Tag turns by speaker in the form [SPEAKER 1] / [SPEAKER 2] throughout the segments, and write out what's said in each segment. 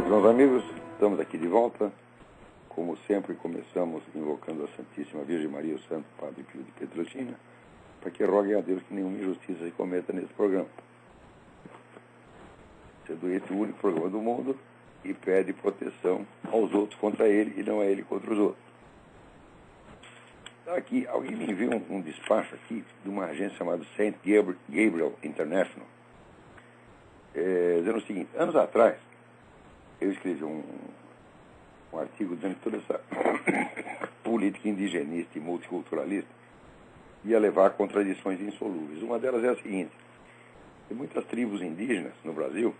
[SPEAKER 1] noite, meus amigos. Estamos aqui de volta. Como sempre, começamos invocando a Santíssima Virgem Maria, o Santo Padre Pio de Pietrelcina, para que rogue a Deus que nenhuma injustiça se cometa nesse programa. Sendo esse o único programa do mundo e pede proteção aos outros contra ele e não a ele contra os outros. Aqui, alguém me enviou um despacho aqui de uma agência chamada St. Gabriel International, dizendo o seguinte: anos atrás, eu escrevi um artigo dizendo que toda essa política indigenista e multiculturalista ia levar a contradições insolúveis. Uma delas é a seguinte: tem muitas tribos indígenas no Brasil,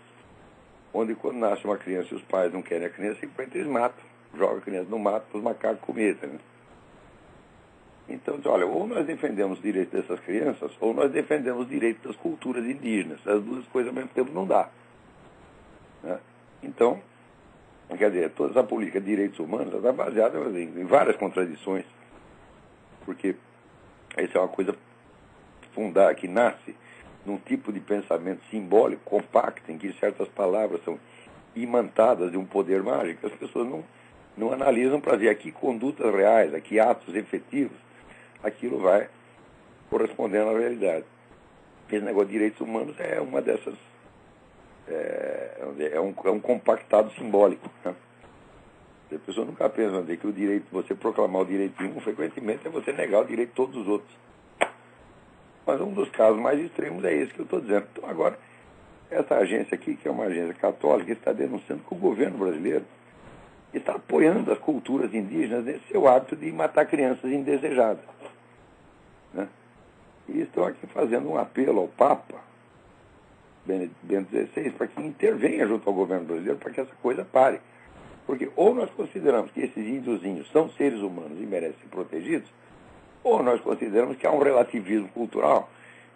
[SPEAKER 1] onde quando nasce uma criança e os pais não querem a criança, simplesmente eles matam, jogam a criança no mato para os macacos comerem, né? Então, olha, ou nós defendemos os direitos dessas crianças, ou nós defendemos os direitos das culturas indígenas. As duas coisas ao mesmo tempo não dá, né? Então, quer dizer, toda essa política de direitos humanos está baseada em várias contradições, porque essa é uma coisa fundada, que nasce num tipo de pensamento simbólico, compacto, em que certas palavras são imantadas de um poder mágico. As pessoas não analisam para ver a que condutas reais, a que atos efetivos aquilo vai correspondendo à realidade. Esse negócio de direitos humanos é uma dessas. É um compactado simbólico, né? As pessoas nunca pensam que o direito, você proclamar o direito de um, frequentemente é você negar o direito de todos os outros. Mas um dos casos mais extremos é esse que eu estou dizendo. Então, agora, essa agência aqui, que é uma agência católica, está denunciando que o governo brasileiro está apoiando as culturas indígenas nesse seu hábito de matar crianças indesejadas, né? E estão aqui fazendo um apelo ao Papa Bento XVI para que intervenha junto ao governo brasileiro para que essa coisa pare. Porque ou nós consideramos que esses índiozinhos são seres humanos e merecem ser protegidos, ou nós consideramos que há um relativismo cultural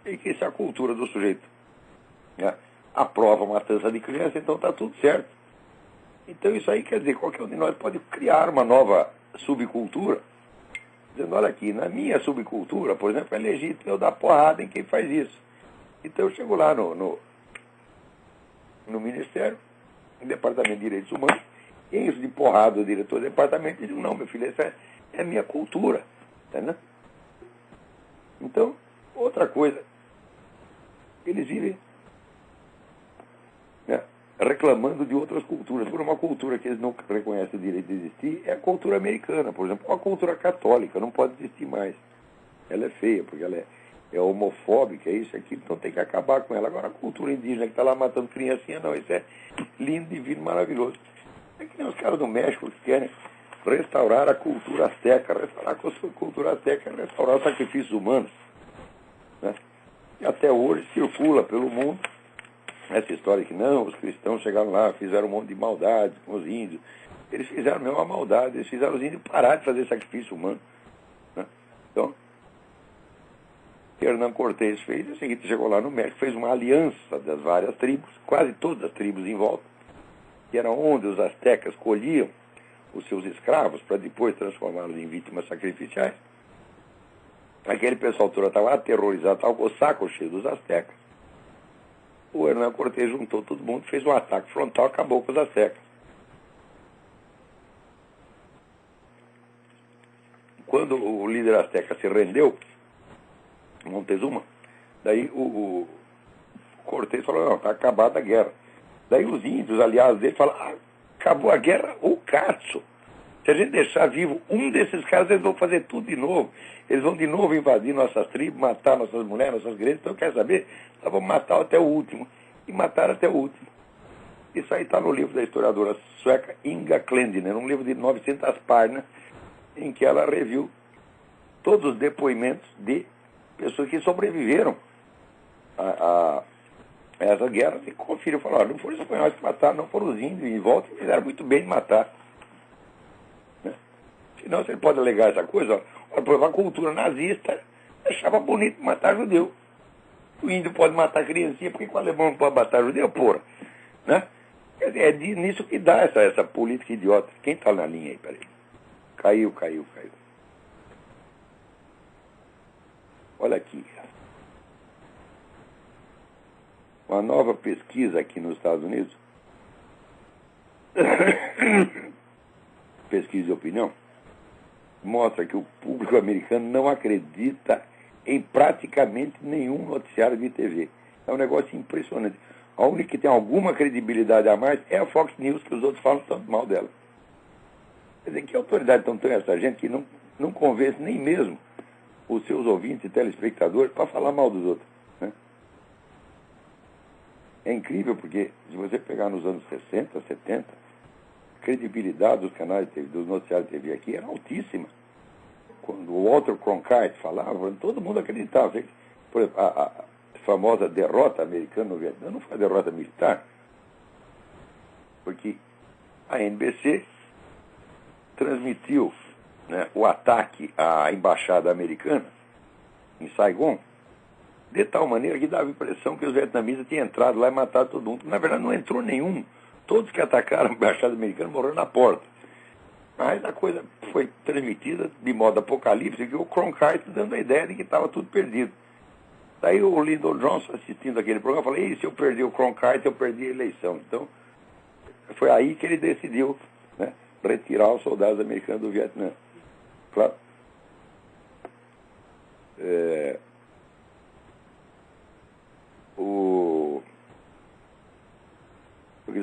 [SPEAKER 1] e que se a cultura do sujeito, né, aprova a matança de criança, então está tudo certo. Então isso aí quer dizer, qualquer um de nós pode criar uma nova subcultura, dizendo, olha aqui, na minha subcultura, por exemplo, é legítimo eu dar porrada em quem faz isso. Então eu chego lá no Ministério, no Departamento de Direitos Humanos, encho de porrada o diretor do departamento e digo, não, meu filho, essa é a minha cultura. Entendeu? Então, outra coisa, eles vivem, né, reclamando de outras culturas. Por uma cultura que eles não reconhecem o direito de existir, é a cultura americana, por exemplo, a cultura católica, não pode existir mais. Ela é feia, porque ela é homofóbica, isso aqui, então tem que acabar com ela. Agora, a cultura indígena que está lá matando criancinha, não, isso é lindo, divino, maravilhoso. É que nem os caras do México que querem restaurar a cultura azteca, restaurar a cultura azteca, restaurar os sacrifícios humanos, né? E até hoje circula pelo mundo essa história que não, os cristãos chegaram lá, fizeram um monte de maldades com os índios. Eles fizeram mesmo uma maldade, eles fizeram os índios parar de fazer sacrifício humano, né? Então, Hernán Cortés fez o seguinte: chegou lá no México, fez uma aliança das várias tribos, quase todas as tribos em volta, que era onde os astecas colhiam os seus escravos para depois transformá-los em vítimas sacrificiais. Aquele pessoal todo estava aterrorizado, estava com o saco cheio dos astecas. O Hernán Cortés juntou todo mundo, fez um ataque frontal, acabou com os astecas. Quando o líder asteca se rendeu, Montezuma, daí o Cortés falou, não, está acabada a guerra. Daí os índios, aliados dele, falaram, acabou a guerra, o caso. Se a gente deixar vivo um desses caras, eles vão fazer tudo de novo. Eles vão de novo invadir nossas tribos, matar nossas mulheres, nossas crianças. Então, quer saber? Nós vamos matar até o último. E mataram até o último. Isso aí está no livro da historiadora sueca Inga Klendiner, um livro de 900 páginas, em que ela reviu todos os depoimentos de pessoas que sobreviveram a essa guerra. E conferiram, falaram, não foram os espanhóis que mataram, não foram os índios em volta, e fizeram muito bem de matar. Senão você pode alegar essa coisa, a cultura nazista achava bonito matar judeu. O índio pode matar criancinha, porque o alemão não pode matar judeu, porra, né? Quer dizer, é nisso que dá essa política idiota. Quem está na linha aí, peraí? Caiu. Olha aqui. Uma nova pesquisa aqui nos Estados Unidos pesquisa de opinião mostra que o público americano não acredita em praticamente nenhum noticiário de TV. É um negócio impressionante. A única que tem alguma credibilidade a mais é a Fox News, que os outros falam tanto mal dela. Quer dizer, que autoridade tão tem essa gente que não convence nem mesmo os seus ouvintes e telespectadores para falar mal dos outros, né? É incrível porque, se você pegar nos anos 60, 70, a credibilidade dos canais de TV, dos noticiários de TV aqui era altíssima. Quando o Walter Cronkite falava, todo mundo acreditava. Por exemplo, a famosa derrota americana no Vietnã não foi a derrota militar, porque a NBC transmitiu, né, o ataque à embaixada americana em Saigon de tal maneira que dava a impressão que os vietnamitas tinham entrado lá e matado todo mundo. Na verdade, não entrou nenhum. Todos que atacaram a embaixada americana morreram na porta. Mas a coisa foi transmitida de modo apocalíptico, e o Cronkite dando a ideia de que estava tudo perdido. Daí o Lyndon Johnson, assistindo aquele programa, falou: "Ei, se eu perdi o Cronkite, eu perdi a eleição." Então, foi aí que ele decidiu, né, retirar os soldados americanos do Vietnã. Claro. O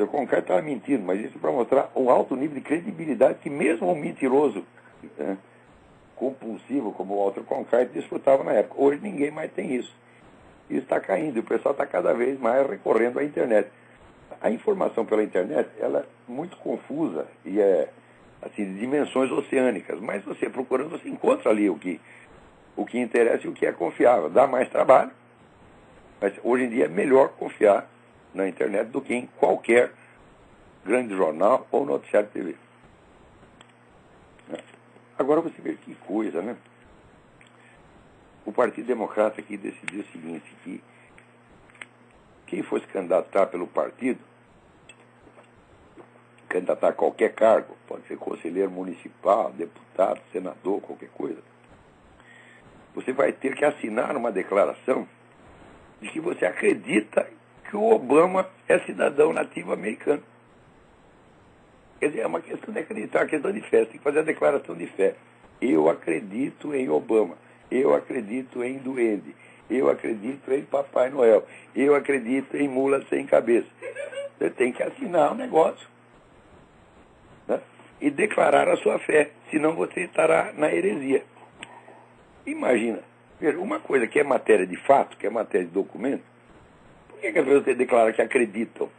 [SPEAKER 1] Cronkite estava mentindo, mas isso é para mostrar o alto nível de credibilidade que mesmo um mentiroso, né, compulsivo como o Walter Cronkite desfrutava na época. Hoje ninguém mais tem isso. Isso está caindo e o pessoal está cada vez mais recorrendo à internet. A informação pela internet, ela é muito confusa e é assim, de dimensões oceânicas, mas você procurando, você encontra ali o que interessa e o que é confiável. Dá mais trabalho, mas hoje em dia é melhor confiar na internet do que em qualquer grande jornal ou noticiário de TV. Agora você vê que coisa, né? O Partido Democrata aqui decidiu o seguinte, que quem fosse candidatar pelo partido, candidatar a qualquer cargo, pode ser conselheiro municipal, deputado, senador, qualquer coisa, você vai ter que assinar uma declaração de que você acredita que o Obama é cidadão nativo americano. Quer dizer, é uma questão de acreditar, é uma questão de fé. Você tem que fazer a declaração de fé. Eu acredito em Obama. Eu acredito em duende. Eu acredito em Papai Noel. Eu acredito em mula sem cabeça. Você tem que assinar o negócio, né, e declarar a sua fé. Senão você estará na heresia. Imagina, veja, uma coisa que é matéria de fato, que é matéria de documento, por que as pessoas declaram que acreditam?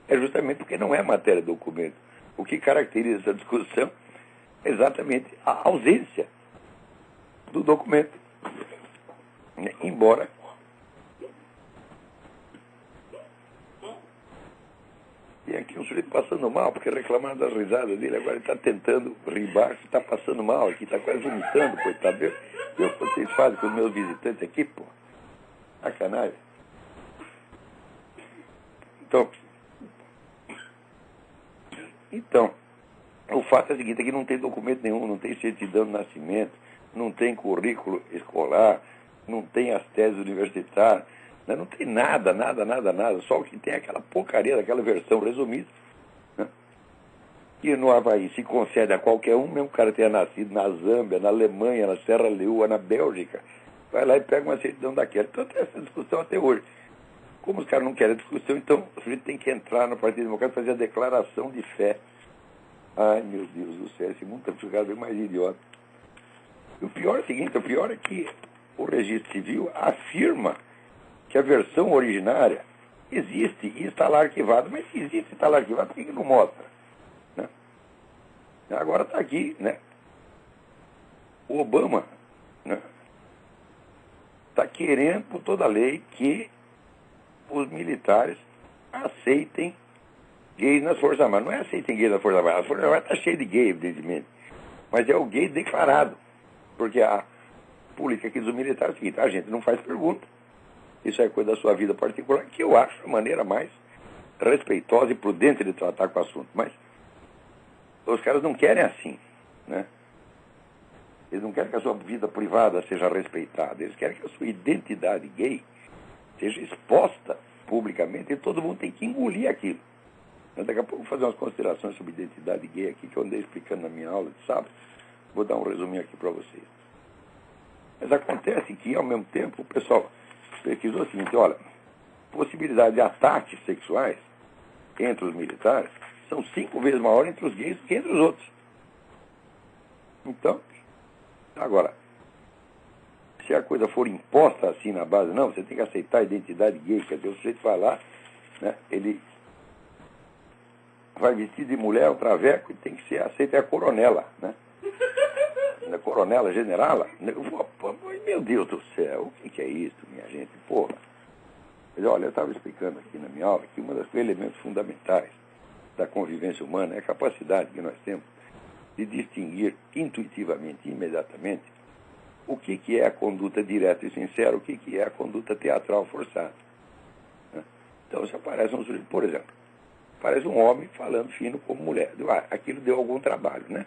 [SPEAKER 1] É justamente porque não é matéria de documento. O que caracteriza essa discussão é exatamente a ausência do documento. Embora tem aqui um sujeito passando mal, porque reclamaram das risadas dele, agora ele está tentando rir baixo, está passando mal aqui, está quase vomitando, coitado. Eu que vocês fazem com os meus visitantes aqui, pô. Sacanagem. Então, o fato é o seguinte, é que não tem documento nenhum, não tem certidão de nascimento, não tem currículo escolar, não tem as teses universitárias, né? Não tem nada, só o que tem é aquela porcaria daquela versão resumida, né? Que no Havaí se concede a qualquer um, mesmo o cara tenha nascido na Zâmbia, na Alemanha, na Serra Leoa, na Bélgica, vai lá e pega uma certidão daquela. Então tem essa discussão até hoje. Como os caras não querem discussão, então o sujeito tem que entrar no Partido Democrático e fazer a declaração de fé. Ai, meu Deus do céu, esse mundo está ficando bem mais idiota. E o pior é o seguinte, o pior é que o registro civil afirma que a versão originária existe e está lá arquivada. Mas se existe e está lá arquivado, por que não mostra? Né? Agora está aqui, né? O Obama, né, está querendo, por toda a lei, que os militares aceitem gays nas Forças Armadas. Não é aceitem gays nas Forças Armadas. A Força Armada está cheia de gay, evidentemente. Mas é o gay declarado. Porque a política aqui dos militares é o seguinte: a gente não faz pergunta. Isso é coisa da sua vida particular, que eu acho a maneira mais respeitosa e prudente de tratar com o assunto. Mas os caras não querem assim, né? Eles não querem que a sua vida privada seja respeitada. Eles querem que a sua identidade gay seja exposta publicamente e todo mundo tem que engolir aquilo. Mas daqui a pouco eu vou fazer umas considerações sobre identidade gay aqui, que eu andei explicando na minha aula de sábado. Vou dar um resuminho aqui para vocês. Mas acontece que, ao mesmo tempo, o pessoal pesquisou o seguinte, olha, possibilidade de ataques sexuais entre os militares são 5 vezes maior entre os gays do que entre os outros. Então, agora, se a coisa for imposta assim na base, não, você tem que aceitar a identidade gay, quer dizer, o sujeito vai lá, né, ele vai vestido de mulher, um traveco, e tem que ser aceito, é a coronela, né? A coronela, generala. Meu Deus do céu, o que é isso, minha gente? Porra. Mas, olha, eu estava explicando aqui na minha aula que um dos elementos fundamentais da convivência humana é a capacidade que nós temos de distinguir intuitivamente, imediatamente, o que é a conduta direta e sincera, o que é a conduta teatral forçada. Então, se aparece um sujeito, por exemplo, parece um homem falando fino como mulher. Aquilo deu algum trabalho, né?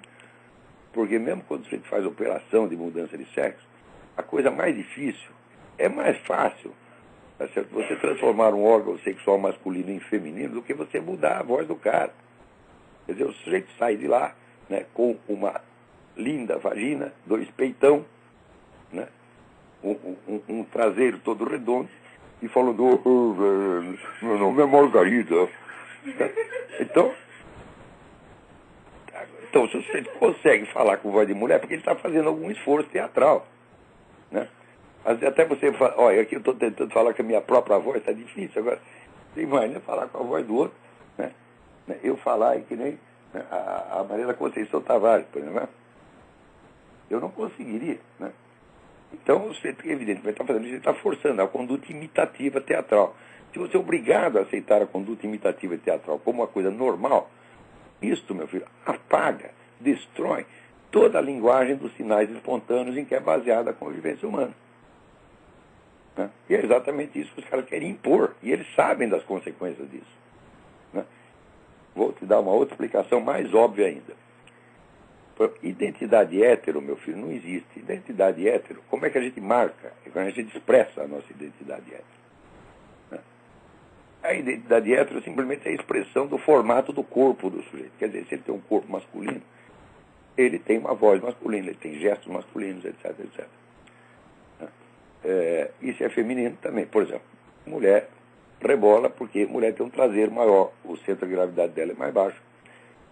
[SPEAKER 1] Porque mesmo quando o sujeito faz operação de mudança de sexo, a coisa mais difícil, é mais fácil, tá certo? Você transformar um órgão sexual masculino em feminino do que você mudar a voz do cara. Quer dizer, o sujeito sai de lá, né, com uma linda vagina, 2 peitão, né, um traseiro todo redondo, e falando, meu nome é Margarida. Então, se você consegue falar com voz de mulher, é porque ele está fazendo algum esforço teatral, né? Até você fala, olha, aqui eu estou tentando falar com a minha própria voz, está difícil. Agora, você imagina falar com a voz do outro, né? Eu falar que nem a Maria Conceição Tavares, por exemplo, né? Eu não conseguiria, né? Então, você, evidentemente, está fazendo isso, está forçando a conduta imitativa teatral. Se você é obrigado a aceitar a conduta imitativa teatral como uma coisa normal, isto, meu filho, apaga, destrói toda a linguagem dos sinais espontâneos em que é baseada a convivência humana. Né? E é exatamente isso que os caras querem impor, e eles sabem das consequências disso. Né? Vou te dar uma outra explicação mais óbvia ainda. Identidade hétero, meu filho, não existe. Identidade hétero, como é que a gente marca? É quando a gente expressa a nossa identidade hétero. A identidade hétero simplesmente é a expressão do formato do corpo do sujeito. Quer dizer, se ele tem um corpo masculino, ele tem uma voz masculina, ele tem gestos masculinos, etc, etc. E se é feminino também. Por exemplo, mulher rebola porque mulher tem um traseiro maior, o centro de gravidade dela é mais baixo.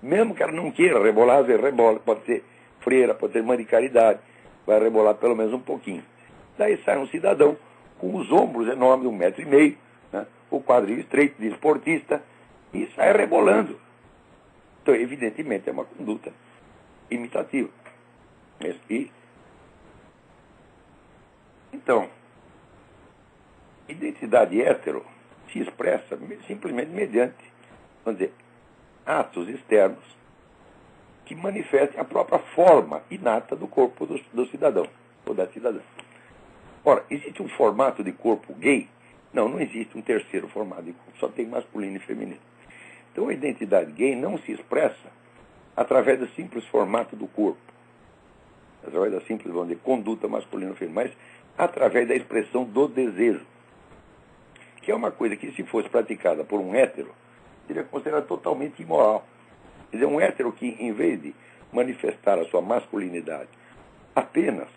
[SPEAKER 1] Mesmo que ela não queira rebolar, às vezes rebola, pode ser freira, pode ser mãe de caridade, vai rebolar pelo menos um pouquinho. Daí sai um cidadão com os ombros enormes, de 1,5 m, né? O quadril estreito de esportista, e sai rebolando. Então, evidentemente, é uma conduta imitativa. Então, identidade hétero se expressa simplesmente mediante, vamos dizer, atos externos que manifestem a própria forma inata do corpo do cidadão, ou da cidadã. Ora, existe um formato de corpo gay? Não existe um terceiro formato de corpo, só tem masculino e feminino. Então a identidade gay não se expressa através do simples formato do corpo, através da simples, vamos dizer, conduta masculina ou feminina, mas através da expressão do desejo, que é uma coisa que, se fosse praticada por um hétero, seria considerada totalmente imoral. Quer dizer, um hétero que, em vez de manifestar a sua masculinidade apenas,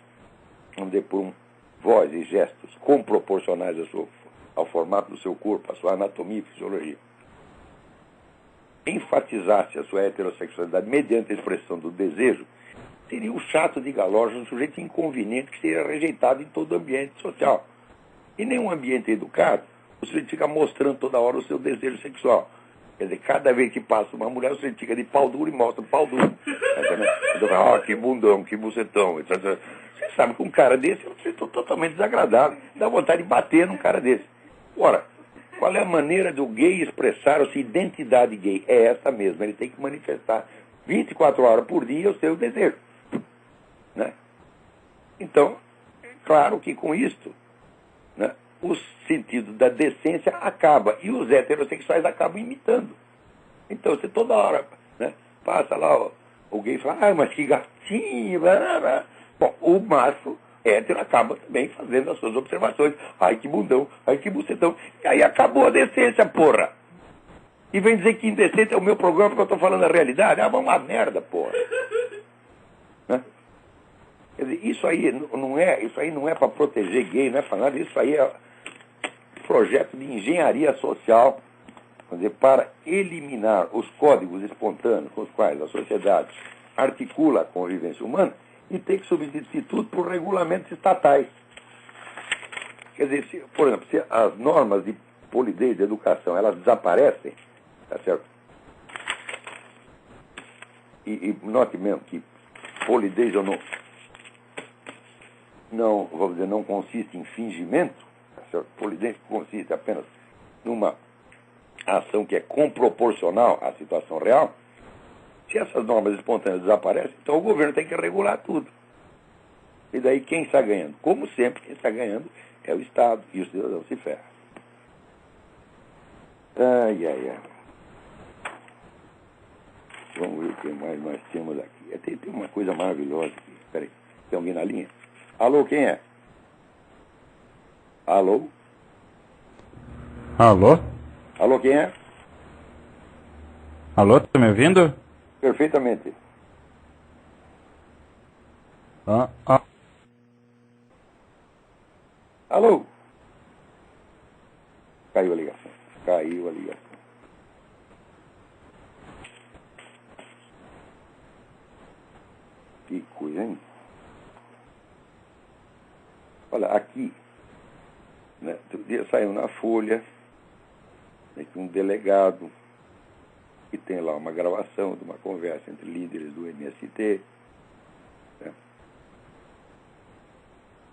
[SPEAKER 1] vamos dizer, por voz e gestos comproporcionais ao formato do seu corpo, à sua anatomia e fisiologia, enfatizasse a sua heterossexualidade mediante a expressão do desejo, seria o chato de galocha, um sujeito inconveniente que seria rejeitado em todo ambiente social. Em nenhum ambiente educado, o sujeito fica mostrando toda hora o seu desejo sexual. Quer dizer, cada vez que passa uma mulher, o sujeito fica de pau duro e mostra pau duro. Então, que bundão, que bucetão, etc. Você sabe que um cara desse é um sujeito totalmente desagradável. Dá vontade de bater num cara desse. Ora, qual é a maneira do gay expressar a sua identidade gay? É essa mesma. Ele tem que manifestar 24 horas por dia o seu desejo. Né? Então, claro que com isto, né, o sentido da decência acaba. E os heterossexuais acabam imitando. Então, você toda hora, né, passa lá, o gay fala, mas que gatinho. Blá, blá, blá. Bom, o macho hétero acaba também fazendo as suas observações. Ai, que bundão, ai, que bucetão. E aí acabou a decência, porra. E vem dizer que indecente é o meu programa porque eu estou falando a realidade. Ah, vamos uma merda, porra. Né? Quer dizer, isso aí não é para proteger gay, não é para nada. Isso aí é projeto de engenharia social, quer dizer, para eliminar os códigos espontâneos com os quais a sociedade articula a convivência humana e tem que substituir tudo por regulamentos estatais. Quer dizer, por exemplo, se as normas de polidez de educação elas desaparecem, tá certo? E note mesmo que polidez eu não, vamos dizer, não consiste em fingimento, tá certo? Polidez consiste apenas numa ação que é comproporcional à situação real. Se essas normas espontâneas desaparecem, então o governo tem que regular tudo. E daí quem está ganhando? Como sempre, quem está ganhando é o Estado, e o cidadão se ferra. Ai, ai, ai. Vamos ver o que mais nós temos aqui. Tem uma coisa maravilhosa aqui. Espera aí, tem alguém na linha? Alô, quem é? Alô?
[SPEAKER 2] Alô?
[SPEAKER 1] Alô, quem é?
[SPEAKER 2] Alô, tá me ouvindo?
[SPEAKER 1] Perfeitamente. Alô? Caiu a ligação. Caiu a ligação. Que coisa, hein? Olha, aqui, né, outro dia saiu na Folha, né, que um delegado que tem lá uma gravação de uma conversa entre líderes do MST, né,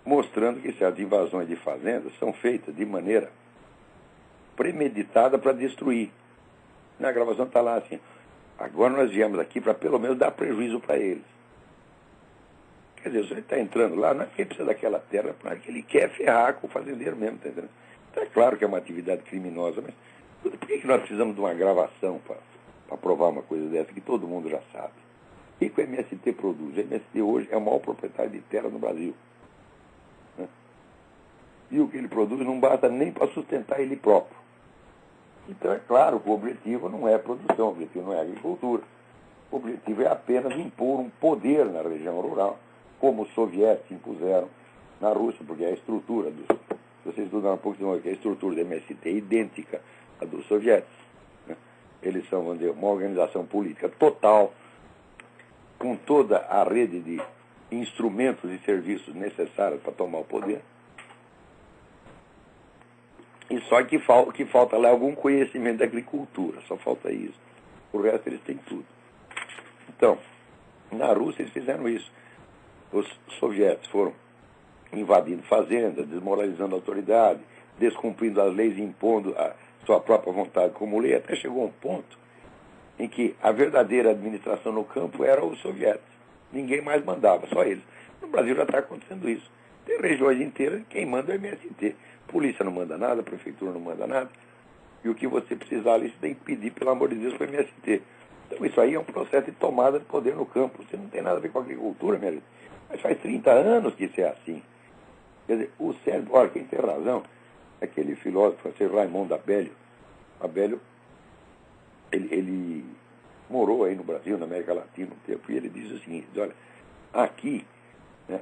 [SPEAKER 1] mostrando que certas invasões de fazendas são feitas de maneira premeditada para destruir. Na gravação está lá assim, agora nós viemos aqui para pelo menos dar prejuízo para eles. Quer dizer, o senhor está entrando lá, não é que ele precisa daquela terra, mas que ele quer ferrar com o fazendeiro mesmo, tá entendendo? Então é claro que é uma atividade criminosa, mas por que nós precisamos de uma gravação para provar uma coisa dessa que todo mundo já sabe? O que o MST produz? O MST hoje é o maior proprietário de terra no Brasil. Né? E o que ele produz não basta nem para sustentar ele próprio. Então é claro que o objetivo não é produção, o objetivo não é agricultura. O objetivo é apenas impor um poder na região rural, como os soviéticos impuseram na Rússia, porque a estrutura dos... Se vocês estudaram um pouco, que a estrutura do MST é idêntica à dos soviéticos. Né? Eles são, vamos dizer, uma organização política total, com toda a rede de instrumentos e serviços necessários para tomar o poder. E só que falta lá algum conhecimento da agricultura, só falta isso. O resto eles têm tudo. Então, na Rússia eles fizeram isso. Os soviéticos foram invadindo fazendas, desmoralizando a autoridade, descumprindo as leis e impondo a sua própria vontade como lei, até chegou a um ponto em que a verdadeira administração no campo era os soviéticos. Ninguém mais mandava, só eles. No Brasil já está acontecendo isso. Tem regiões inteiras, quem manda é o MST. Polícia não manda nada, a prefeitura não manda nada. E o que você precisar ali, você tem que pedir, pelo amor de Deus, para o MST. Então isso aí é um processo de tomada de poder no campo. Você não tem nada a ver com a agricultura, minha gente. Mas faz 30 anos que isso é assim. Quer dizer, o cérebro, olha, quem tem razão, aquele filósofo francês Raymond Abelio. Abelio, ele morou aí no Brasil, na América Latina, um tempo, e ele diz o seguinte, olha, aqui, né,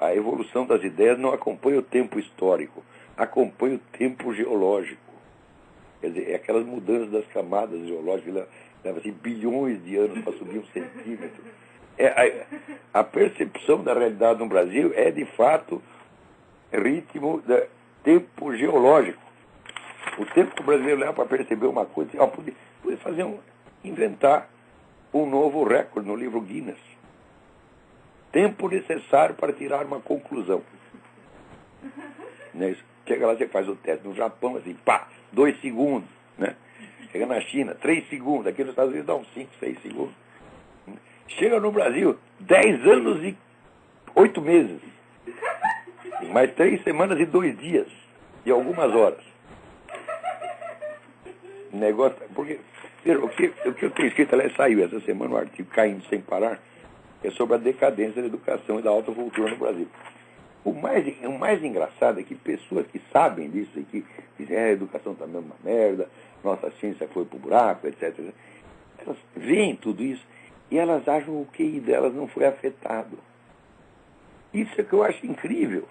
[SPEAKER 1] a evolução das ideias não acompanha o tempo histórico, acompanha o tempo geológico. Quer dizer, é aquelas mudanças das camadas geológicas, leva assim, bilhões de anos para subir 1 centímetro. A percepção da realidade no Brasil é, de fato, ritmo de tempo geológico. O tempo que o brasileiro leva para perceber uma coisa, podia inventar um novo recorde no livro Guinness. Tempo necessário para tirar uma conclusão. Né? Chega lá, você faz o teste no Japão, assim, 2 segundos. Né? Chega na China, 3 segundos. Aqui nos Estados Unidos dá uns 5, 6 segundos. Chega no Brasil, 10 anos e 8 meses. Mais 3 semanas e 2 dias. E algumas horas. Negócio. Porque, o que eu tenho escrito, ela saiu essa semana, um artigo Caindo Sem Parar, é sobre a decadência da educação e da alta cultura no Brasil. O mais engraçado é que pessoas que sabem disso e que dizem a educação está mesmo uma merda, nossa ciência foi para o buraco, etc. Elas veem tudo isso e elas acham que o QI delas não foi afetado. Isso é que eu acho incrível.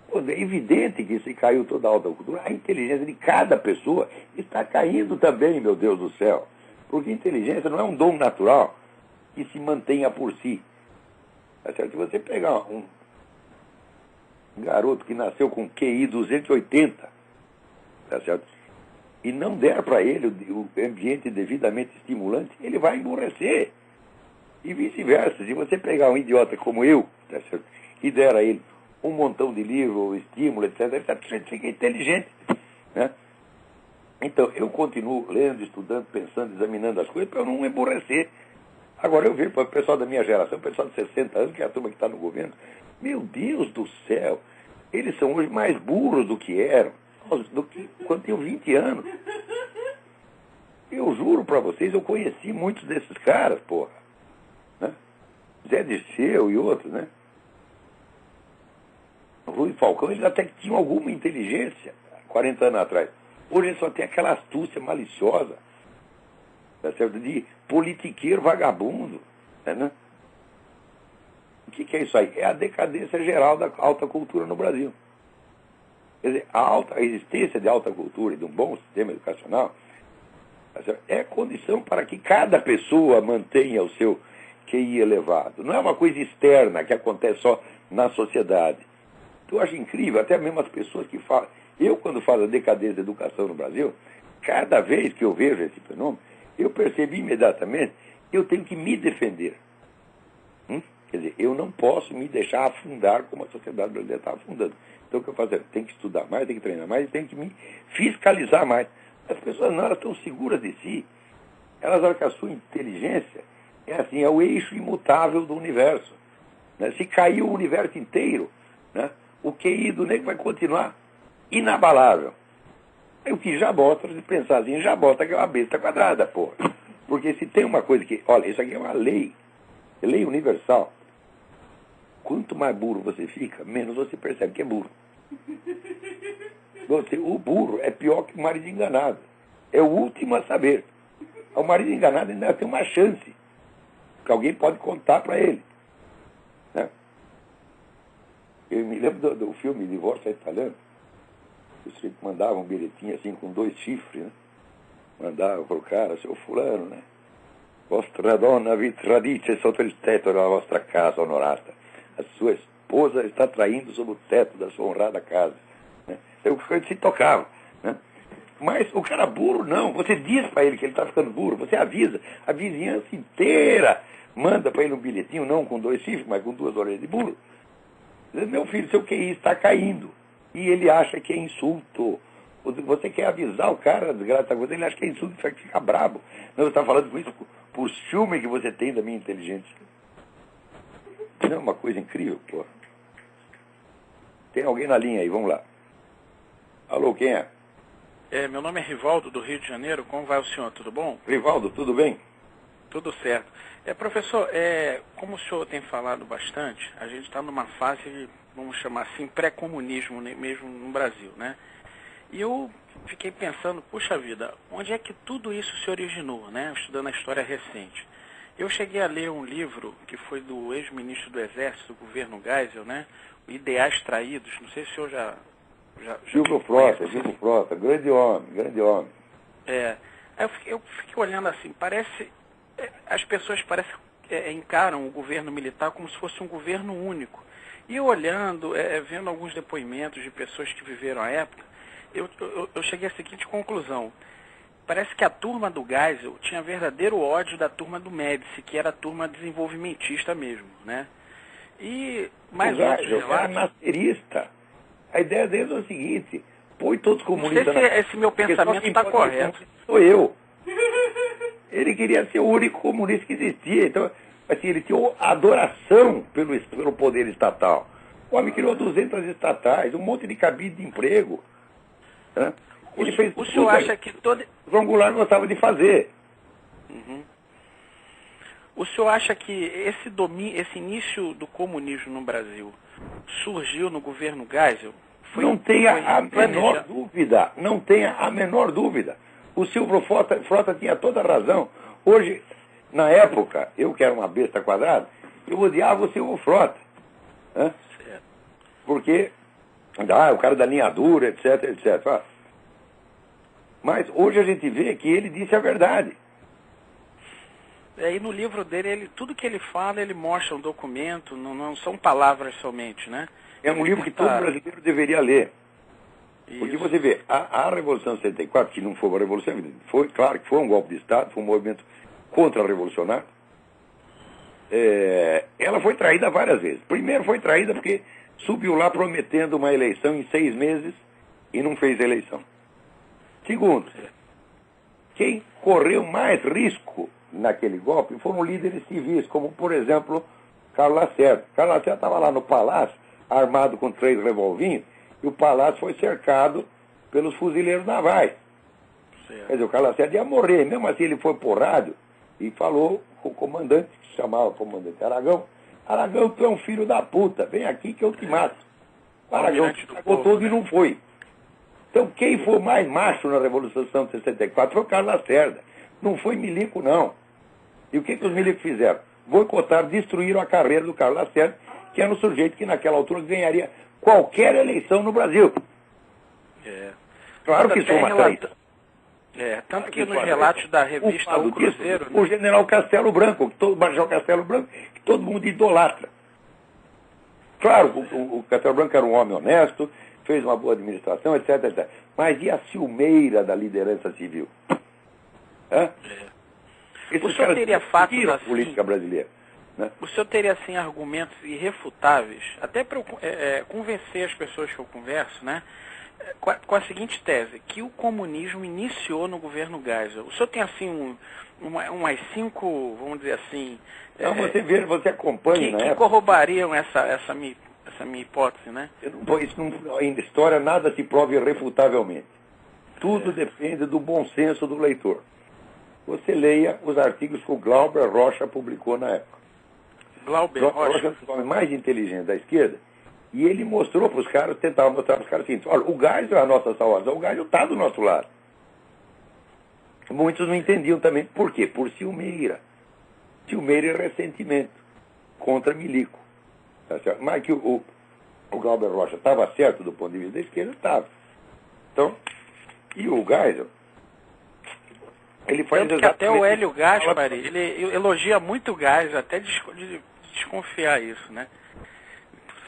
[SPEAKER 1] Pô, é evidente que se caiu toda a alta cultura, a inteligência de cada pessoa está caindo também, meu Deus do céu. Porque inteligência não é um dom natural que se mantenha por si. Tá certo? Se você pegar um garoto que nasceu com QI 280, tá certo? E não der para ele o ambiente devidamente estimulante, ele vai emburrecer. E vice-versa. Se você pegar um idiota como eu, tá certo? E der a ele um montão de livros, estímulo, etc., ele fica inteligente. Né? Então, eu continuo lendo, estudando, pensando, examinando as coisas para eu não emburrecer. Agora, eu vejo para o pessoal da minha geração, o pessoal de 60 anos, que é a turma que está no governo, meu Deus do céu, eles são hoje mais burros do que eram, do que quando tinham 20 anos. Eu juro para vocês, eu conheci muitos desses caras, porra. Né? Zé Dirceu e outros, né? Rui Falcão, eles até que tinham alguma inteligência 40 anos atrás. Hoje eles só tem aquela astúcia maliciosa, tá certo? De politiqueiro vagabundo. Né? O que é isso aí? É a decadência geral da alta cultura no Brasil. Quer dizer, a existência de alta cultura e de um bom sistema educacional, tá certo? É condição para que cada pessoa mantenha o seu QI elevado. Não é uma coisa externa que acontece só na sociedade. Eu acho incrível, até mesmo as pessoas que falam. Eu, quando falo da decadência da educação no Brasil, cada vez que eu vejo esse fenômeno, eu percebo imediatamente que eu tenho que me defender. Quer dizer, eu não posso me deixar afundar como a sociedade brasileira está afundando. Então, o que eu faço? Tem que estudar mais, tem que treinar mais, tem que me fiscalizar mais. As pessoas não, elas estão seguras de si. Elas acham que a sua inteligência é assim, é o eixo imutável do universo. Né? Se cair o universo inteiro, né? O QI do nego vai continuar inabalável. Aí o que já bota, se pensar assim, já bota que é uma besta quadrada, porra. Porque se tem uma coisa que, olha, isso aqui é uma lei, é lei universal. Quanto mais burro você fica, menos você percebe que é burro. O burro é pior que o marido enganado. É o último a saber. O marido enganado ainda tem uma chance, que alguém pode contar para ele. Né? Eu me lembro do filme Divórcio Italiano. O sujeito mandava um bilhetinho assim com 2 chifres, né? Mandava pro cara, seu fulano, né? Vostra donna vi tradisce sotto il tetto della vostra casa onorata. A sua esposa está traindo sob o teto da sua honrada casa. Né? Eu se tocava. Né? Mas o cara burro não. Você diz para ele que ele está ficando burro, você avisa. A vizinhança inteira manda para ele um bilhetinho, não com 2 chifres, mas com 2 orelhas de burro. Meu filho, seu QI está caindo. E ele acha que é insulto. Você quer avisar o cara, desgraça, ele acha que é insulto, vai ficar brabo. Não, você está falando com isso por ciúme que você tem da minha inteligência. Não é uma coisa incrível, pô. Tem alguém na linha aí, vamos lá. Alô, quem é?
[SPEAKER 2] Meu nome é Rivaldo, do Rio de Janeiro. Como vai o senhor? Tudo bom?
[SPEAKER 1] Rivaldo, tudo bem?
[SPEAKER 2] Tudo certo. Professor, como o senhor tem falado bastante, a gente está numa fase, vamos chamar assim, pré-comunismo mesmo no Brasil, né? E eu fiquei pensando, puxa vida, onde é que tudo isso se originou, né? Estudando a história recente. Eu cheguei a ler um livro que foi do ex-ministro do Exército, do governo Geisel, né? Ideais Traídos. Não sei se o senhor já
[SPEAKER 1] Silvio Frota, grande homem, grande homem.
[SPEAKER 2] Eu fiquei olhando assim, as pessoas parecem encaram o governo militar como se fosse um governo único. E eu olhando, vendo alguns depoimentos de pessoas que viveram a época, eu cheguei à seguinte conclusão. Parece que a turma do Geisel tinha verdadeiro ódio da turma do Médici, que era a turma desenvolvimentista mesmo, né? E mais outros
[SPEAKER 1] relatos... era nascerista. A ideia deles é o seguinte, põe todos os comunistas...
[SPEAKER 2] Não sei se esse meu pensamento está correto.
[SPEAKER 1] Sou eu. Ele queria ser o único comunista que existia. Então, assim, ele tinha adoração pelo poder estatal. O homem criou 200 estatais, um monte de cabide de emprego. Né? Ele fez
[SPEAKER 2] o senhor acha que todo...
[SPEAKER 1] O João Goulart gostava de fazer.
[SPEAKER 2] Uhum. O senhor acha que esse início do comunismo no Brasil surgiu no governo Geisel?
[SPEAKER 1] Não tenha a menor dúvida. Não tenha a menor dúvida. O Silvio Frota tinha toda a razão. Hoje, na época, eu que era uma besta quadrada, eu odiava o Silvio Frota. Né? Porque, o cara da linha dura, etc, etc. Mas hoje a gente vê que ele disse a verdade.
[SPEAKER 2] E no livro dele, tudo que ele fala, ele mostra um documento, não são palavras somente, né?
[SPEAKER 1] É um livro que todo brasileiro deveria ler. Isso. Porque você vê, a Revolução de 64, que não foi uma revolução, foi, claro que foi um golpe de Estado, foi um movimento contra-revolucionário, ela foi traída várias vezes. Primeiro foi traída porque subiu lá prometendo uma eleição em 6 meses e não fez eleição. Segundo, quem correu mais risco naquele golpe foram líderes civis, como, por exemplo, Carlos Lacerda. Carlos Lacerda estava lá no palácio, armado com 3 revolvinhos, e o palácio foi cercado pelos fuzileiros navais. Certo. Quer dizer, o Carlos Lacerda ia morrer. Mesmo assim, ele foi por rádio e falou com o comandante, que se chamava comandante Aragão: Aragão, tu é um filho da puta, vem aqui que eu te mato. O Aragão ficou todo e não foi. Então, quem foi mais macho na Revolução de 64 foi o Carlos Lacerda. Não foi milico, não. E o que os milicos fizeram? Boicotaram, destruíram a carreira do Carlos Lacerda, que era um sujeito que naquela altura ganharia qualquer eleição no Brasil. Claro que isso é uma traição.
[SPEAKER 2] Tanto que nos relatos da revista O Cruzeiro...
[SPEAKER 1] O general Castelo Branco, o Major Castelo Branco, que todo mundo idolatra. Claro, o Castelo Branco era um homem honesto, fez uma boa administração, etc, etc. Mas e a ciumeira da liderança civil?
[SPEAKER 2] O senhor teria fatos assim,
[SPEAKER 1] política brasileira, né?
[SPEAKER 2] O senhor teria assim argumentos irrefutáveis, até para convencer as pessoas que eu converso, né? Com a seguinte tese, que o comunismo iniciou no governo Geisel. O senhor tem assim umas 5, vamos dizer assim...
[SPEAKER 1] Então você acompanha,
[SPEAKER 2] que corrobariam essa minha hipótese, né?
[SPEAKER 1] Em história nada se prova irrefutavelmente. Tudo depende do bom senso do leitor. Você leia os artigos que o Glauber Rocha publicou na época.
[SPEAKER 2] Glauber
[SPEAKER 1] Rocha é o homem mais inteligente da esquerda, e ele mostrou para os caras, tentava mostrar para os caras o seguinte: olha, o Geisel é a nossa salvação, o Geisel está do nosso lado. Muitos não entendiam também. Por quê? Por ciumeira. Ciumeira e ressentimento contra milico. Tá certo? Mas que o Glauber Rocha estava certo do ponto de vista da esquerda, estava. Então, e o Geisel, ele faz
[SPEAKER 2] que até o Hélio Gaspari, ele elogia muito o Geisel, até desconfiar isso, né?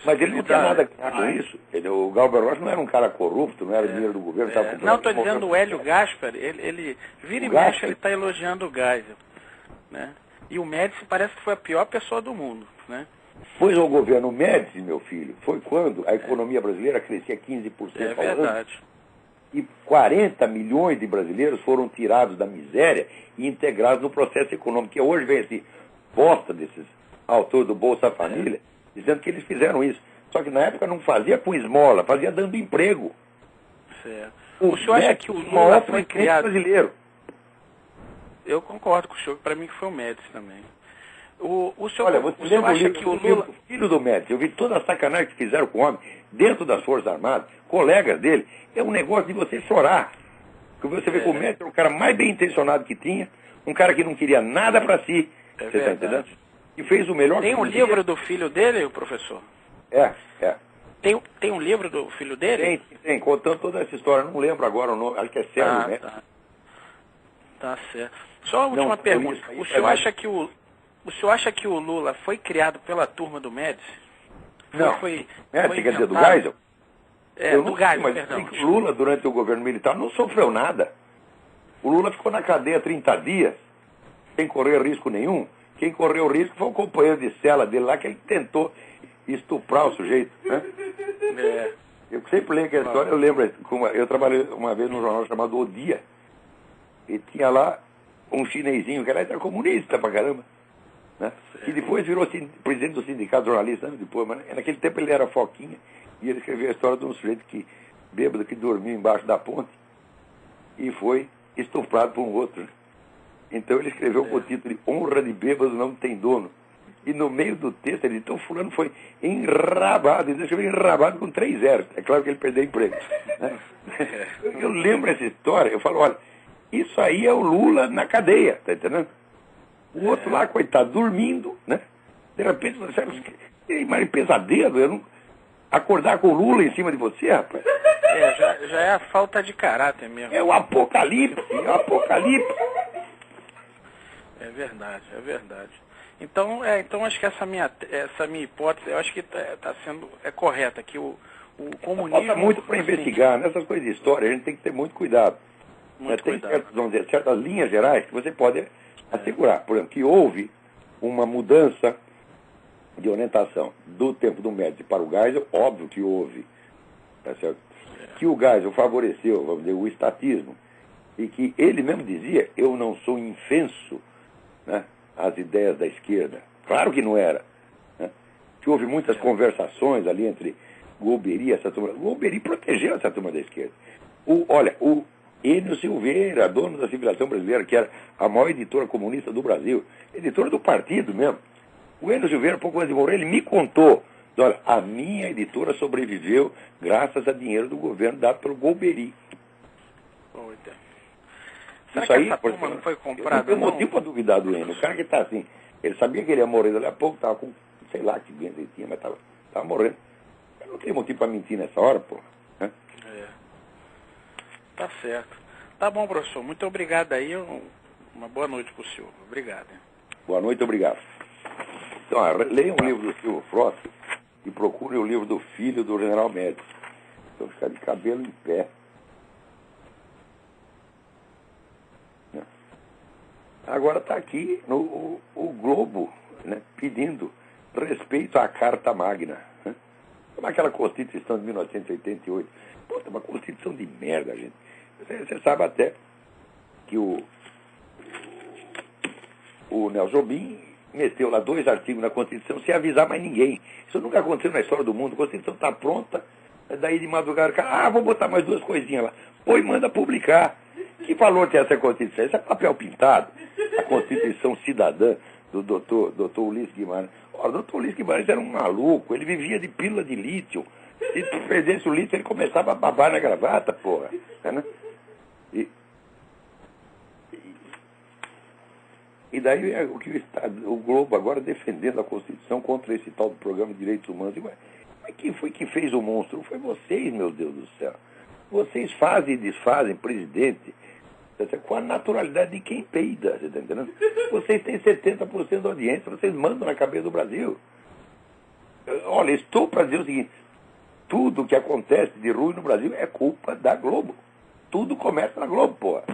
[SPEAKER 1] Mas ele não tinha nada a ver com isso. O Glauber Rocha não era um cara corrupto, não era dinheiro do governo.
[SPEAKER 2] Não, estou dizendo o Hélio Gaspari, ele vira e mexe, ele está elogiando o Geisel, né? E o Médici parece que foi a pior pessoa do mundo, né?
[SPEAKER 1] Pois o governo Médici, meu filho, foi quando a economia brasileira crescia 15% ao ano. É verdade. E 40 milhões de brasileiros foram tirados da miséria e integrados no processo econômico. Que hoje vem esse bosta desses autores do Bolsa Família, dizendo que eles fizeram isso. Só que na época não fazia com esmola, fazia dando emprego.
[SPEAKER 2] Certo. O senhor acha que o Lula foi criado...
[SPEAKER 1] brasileiro?
[SPEAKER 2] Eu concordo com o senhor, para mim que foi o Médici também. O senhor,
[SPEAKER 1] olha, você lembra acha que o Lula... filho do Médici, eu vi toda a sacanagem que fizeram com o homem dentro das Forças Armadas, colegas dele, é um negócio de você chorar. Porque você vê que o Médici era o cara mais bem intencionado que tinha, um cara que não queria nada para si, você está entendendo? E fez o melhor
[SPEAKER 2] que podia. Tem um livro do filho dele, professor? Tem um livro do filho dele?
[SPEAKER 1] Tem, contando toda essa história, não lembro agora o nome, acho que é Sérgio, né?
[SPEAKER 2] Tá certo. Só a última pergunta, o senhor acha que o Lula foi criado pela turma do Médici?
[SPEAKER 1] Não. Médici quer dizer do Geisel?
[SPEAKER 2] Do Geisel, perdão.
[SPEAKER 1] O Lula, durante o governo militar, não sofreu nada. O Lula ficou na cadeia 30 dias, sem correr risco nenhum. Quem correu risco foi o companheiro de cela dele lá, que ele tentou estuprar o sujeito. Né? Eu sempre leio aquela história, eu lembro, eu trabalhei uma vez num jornal chamado O Dia, e tinha lá um chinesinho, que era comunista pra caramba, né? E depois virou presidente do sindicato jornalista, anos depois, mas naquele tempo ele era foquinha, e ele escreveu a história de um sujeito bêbado que dormiu embaixo da ponte e foi estuprado por um outro. Né? Então ele escreveu com o título de Honra de Bêbado Não Tem Dono. E no meio do texto ele disse: então fulano foi enrabado. Ele escreveu enrabado com 3 zeros. É claro que ele perdeu o emprego. Né? Eu lembro essa história, eu falo, olha, Isso aí é o Lula na cadeia, tá entendendo? O outro lá, coitado, dormindo, né? De repente, você imagina pesadelo, eu não... acordar com o Lula em cima de você, rapaz.
[SPEAKER 2] Já é a falta de caráter mesmo.
[SPEAKER 1] É o apocalipse, é o apocalipse.
[SPEAKER 2] É verdade, é verdade. Então acho que essa minha hipótese, eu acho que está sendo correta, que o comunismo...
[SPEAKER 1] Falta muito para investigar. Nessas coisas de história, a gente tem que ter muito cuidado.
[SPEAKER 2] Muito
[SPEAKER 1] tem
[SPEAKER 2] cuidado.
[SPEAKER 1] certas, vamos dizer, certas linhas gerais que você pode assegurar. Por exemplo, que houve uma mudança de orientação do tempo do Médici para o Geisel, óbvio que houve. Tá certo? Que o Geisel favoreceu, vamos dizer, o estatismo, e que ele mesmo dizia, eu não sou infenso, né, às ideias da esquerda. Claro que não era. Né? Que houve muitas conversações ali entre Golbery e essa turma. Golbery protegeu essa turma da esquerda. O Enio Silveira, dono da Civilização Brasileira, que era a maior editora comunista do Brasil, editora do partido mesmo. O Enio Silveira, pouco antes de morrer, ele me contou, olha, a minha editora sobreviveu graças a dinheiro do governo dado pelo Golbery.
[SPEAKER 2] Será
[SPEAKER 1] isso
[SPEAKER 2] que
[SPEAKER 1] aí,
[SPEAKER 2] essa turma não foi comprada?
[SPEAKER 1] Não tem motivo para duvidar do Enio. O cara que está assim, ele sabia que ele ia morrer dali a pouco, estava com, sei lá que doença ele tinha, mas estava morrendo. Eu não tem motivo para mentir nessa hora, pô. Né?
[SPEAKER 2] Tá certo. Tá bom, professor. Muito obrigado aí. Uma boa noite para o senhor. Obrigado.
[SPEAKER 1] Boa noite, obrigado. Então, leia um livro do Silvio Frota e procure o livro do filho do General Médici. Então, ficar de cabelo em pé. Agora está aqui o Globo, né, pedindo respeito à Carta Magna. Né? Como aquela Constituição de 1988. Puta, uma Constituição de merda, gente. Você sabe até que o Nelson Jobim meteu lá 2 artigos na Constituição sem avisar mais ninguém. Isso nunca aconteceu na história do mundo. A Constituição está pronta, daí de madrugada, vou botar mais 2 coisinhas lá. Põe e manda publicar. Que valor tem essa Constituição? Isso é papel pintado. A Constituição Cidadã do doutor Ulisses Guimarães. O doutor Ulisses Guimarães era um maluco, ele vivia de pílula de lítio. Se perdesse o lítio, ele começava a babar na gravata, porra. Né? E daí o que o Globo agora defendendo a Constituição contra esse tal do Programa de Direitos Humanos. Mas quem foi que fez o monstro? Foi vocês, meu Deus do céu. Vocês fazem e desfazem presidente com a naturalidade de quem peida, você está entendendo? Vocês têm 70% da audiência, vocês mandam na cabeça do Brasil. Olha, estou para dizer o seguinte, tudo que acontece de ruim no Brasil é culpa da Globo. Tudo começa na Globo, porra.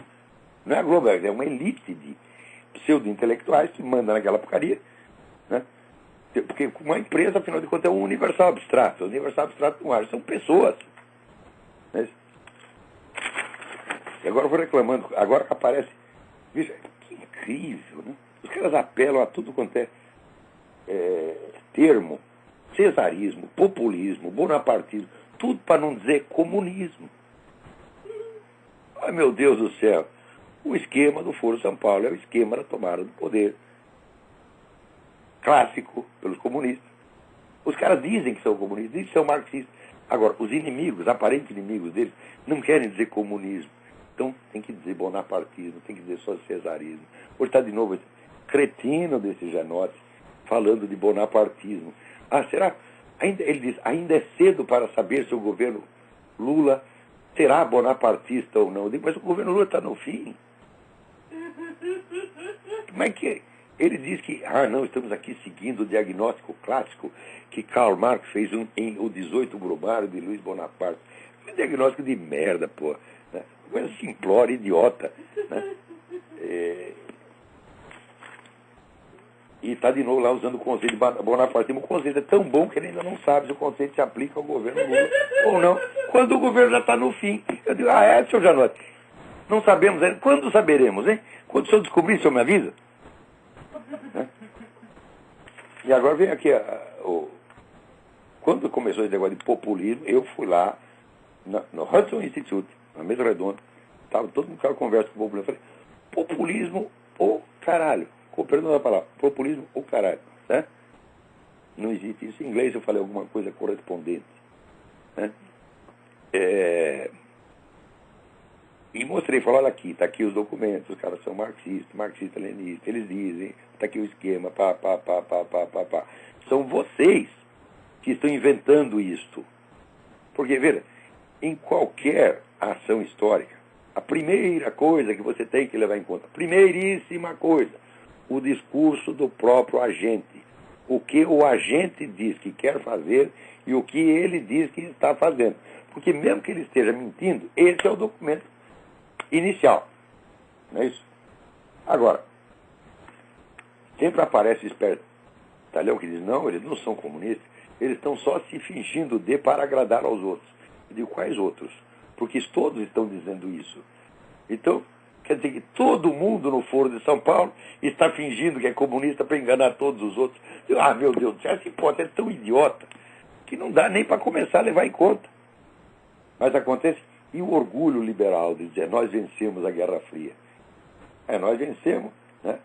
[SPEAKER 1] Não é a Globo, é uma elite de pseudo-intelectuais que manda naquela porcaria, né? Porque uma empresa, afinal de contas, é um universal abstrato. O universal abstrato não age, são pessoas. Né? E agora eu vou reclamando, agora aparece, veja, que incrível, né? Os caras apelam a tudo quanto é termo, cesarismo, populismo, bonapartismo, tudo para não dizer comunismo. Ai, meu Deus do céu, o esquema do Foro São Paulo é o esquema da tomada do poder clássico pelos comunistas. Os caras dizem que são comunistas, dizem que são marxistas. Agora, os inimigos, aparentes inimigos deles, não querem dizer comunismo. Então, tem que dizer bonapartismo, tem que dizer só cesarismo. Hoje está de novo esse cretino desse Janotti falando de bonapartismo. Será? Ele diz, ainda é cedo para saber se o governo Lula será bonapartista ou não. Eu digo, mas o governo Lula está no fim. Como é que ele diz que, não, estamos aqui seguindo o diagnóstico clássico que Karl Marx fez em O 18 Brumário de Luiz Bonaparte. Um diagnóstico de merda, pô. Né? Coisa simplória, idiota. Né? E está de novo lá usando o conceito de bonapartismo. O conceito é tão bom que ele ainda não sabe se o conceito se aplica ao governo Lula ou não. Quando o governo já está no fim. Eu digo, senhor Janotti, não sabemos ainda. Quando saberemos, hein? Quando o senhor descobrir, o senhor me avisa? Né? E agora vem aqui, quando começou esse negócio de populismo, eu fui lá no Hudson Institute, na mesa redonda, estava todo mundo que conversa com o populismo. Eu falei, populismo ou caralho? Com perdão da palavra, populismo ou caralho? Né? Não existe isso. Em inglês eu falei alguma coisa correspondente. Né? E mostrei, falei, olha aqui, está aqui os documentos, os caras são marxistas-leninistas, eles dizem, está aqui o esquema, pá. São vocês que estão inventando isto. Porque, veja, em qualquer ação histórica, a primeira coisa que você tem que levar em conta, primeiríssima coisa, o discurso do próprio agente. O que o agente diz que quer fazer e o que ele diz que está fazendo. Porque mesmo que ele esteja mentindo, esse é o documento inicial. Não é isso? Agora, sempre aparece espertalhão que diz, não, eles não são comunistas, eles estão só se fingindo de para agradar aos outros. Eu digo, quais outros? Porque todos estão dizendo isso. Então, quer dizer que todo mundo no Foro de São Paulo está fingindo que é comunista para enganar todos os outros. Eu, meu Deus do céu, essa hipótese é tão idiota que não dá nem para começar a levar em conta. Mas acontece, e o orgulho liberal de dizer, nós vencemos a Guerra Fria. Nós vencemos, né?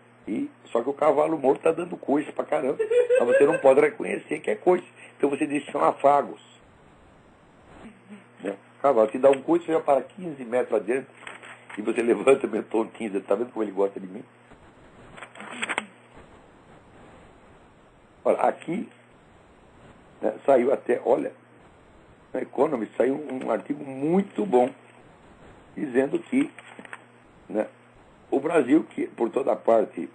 [SPEAKER 1] Só que o cavalo morto está dando coice pra caramba. Mas você não pode reconhecer que é coice. Então você diz que são afagos. Né? O cavalo te dá um coice, você já para 15 metros adiante, e você levanta meu tontinho, você está vendo como ele gosta de mim? Olha, aqui, né, saiu até, olha, na Economist saiu um artigo muito bom, dizendo que, né, o Brasil, que por toda parte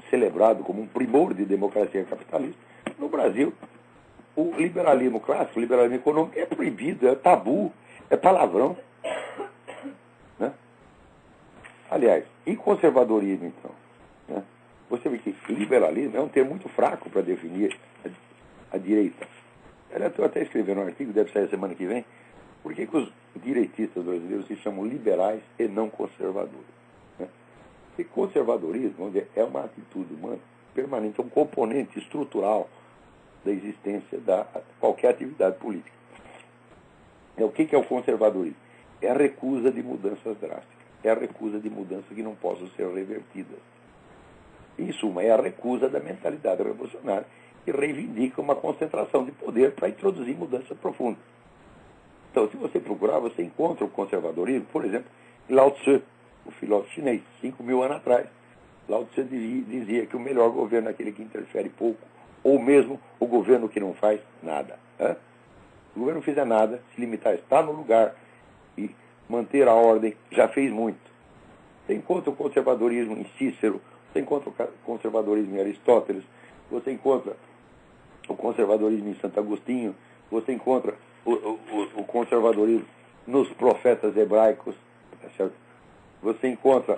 [SPEAKER 1] celebrado como um primor de democracia capitalista, no Brasil, o liberalismo clássico, o liberalismo econômico é proibido, é tabu, é palavrão. Né? Aliás, e conservadorismo, então? Né? Você vê que liberalismo é um termo muito fraco para definir a direita. Eu estou até escrevendo um artigo, deve sair a semana que vem, por que os direitistas brasileiros se chamam liberais e não conservadores? Né? E conservadorismo, vamos dizer, é uma atitude humana permanente, é um componente estrutural da existência da qualquer atividade política. O que é o conservadorismo? É a recusa de mudanças drásticas. É a recusa de mudanças que não possam ser revertidas. Em suma, é a recusa da mentalidade revolucionária que reivindica uma concentração de poder para introduzir mudanças profundas. Então, se você procurar, você encontra o conservadorismo, por exemplo, em Lao Tzu, o filósofo chinês, 5.000 anos atrás. Lao Tzu dizia que o melhor governo é aquele que interfere pouco, ou mesmo o governo que não faz nada. Né? Se o governo não fizer nada, se limitar a estar no lugar e manter a ordem, já fez muito. Você encontra o conservadorismo em Cícero, você encontra o conservadorismo em Aristóteles, você encontra o conservadorismo em Santo Agostinho, você encontra o conservadorismo nos profetas hebraicos, tá certo? Você encontra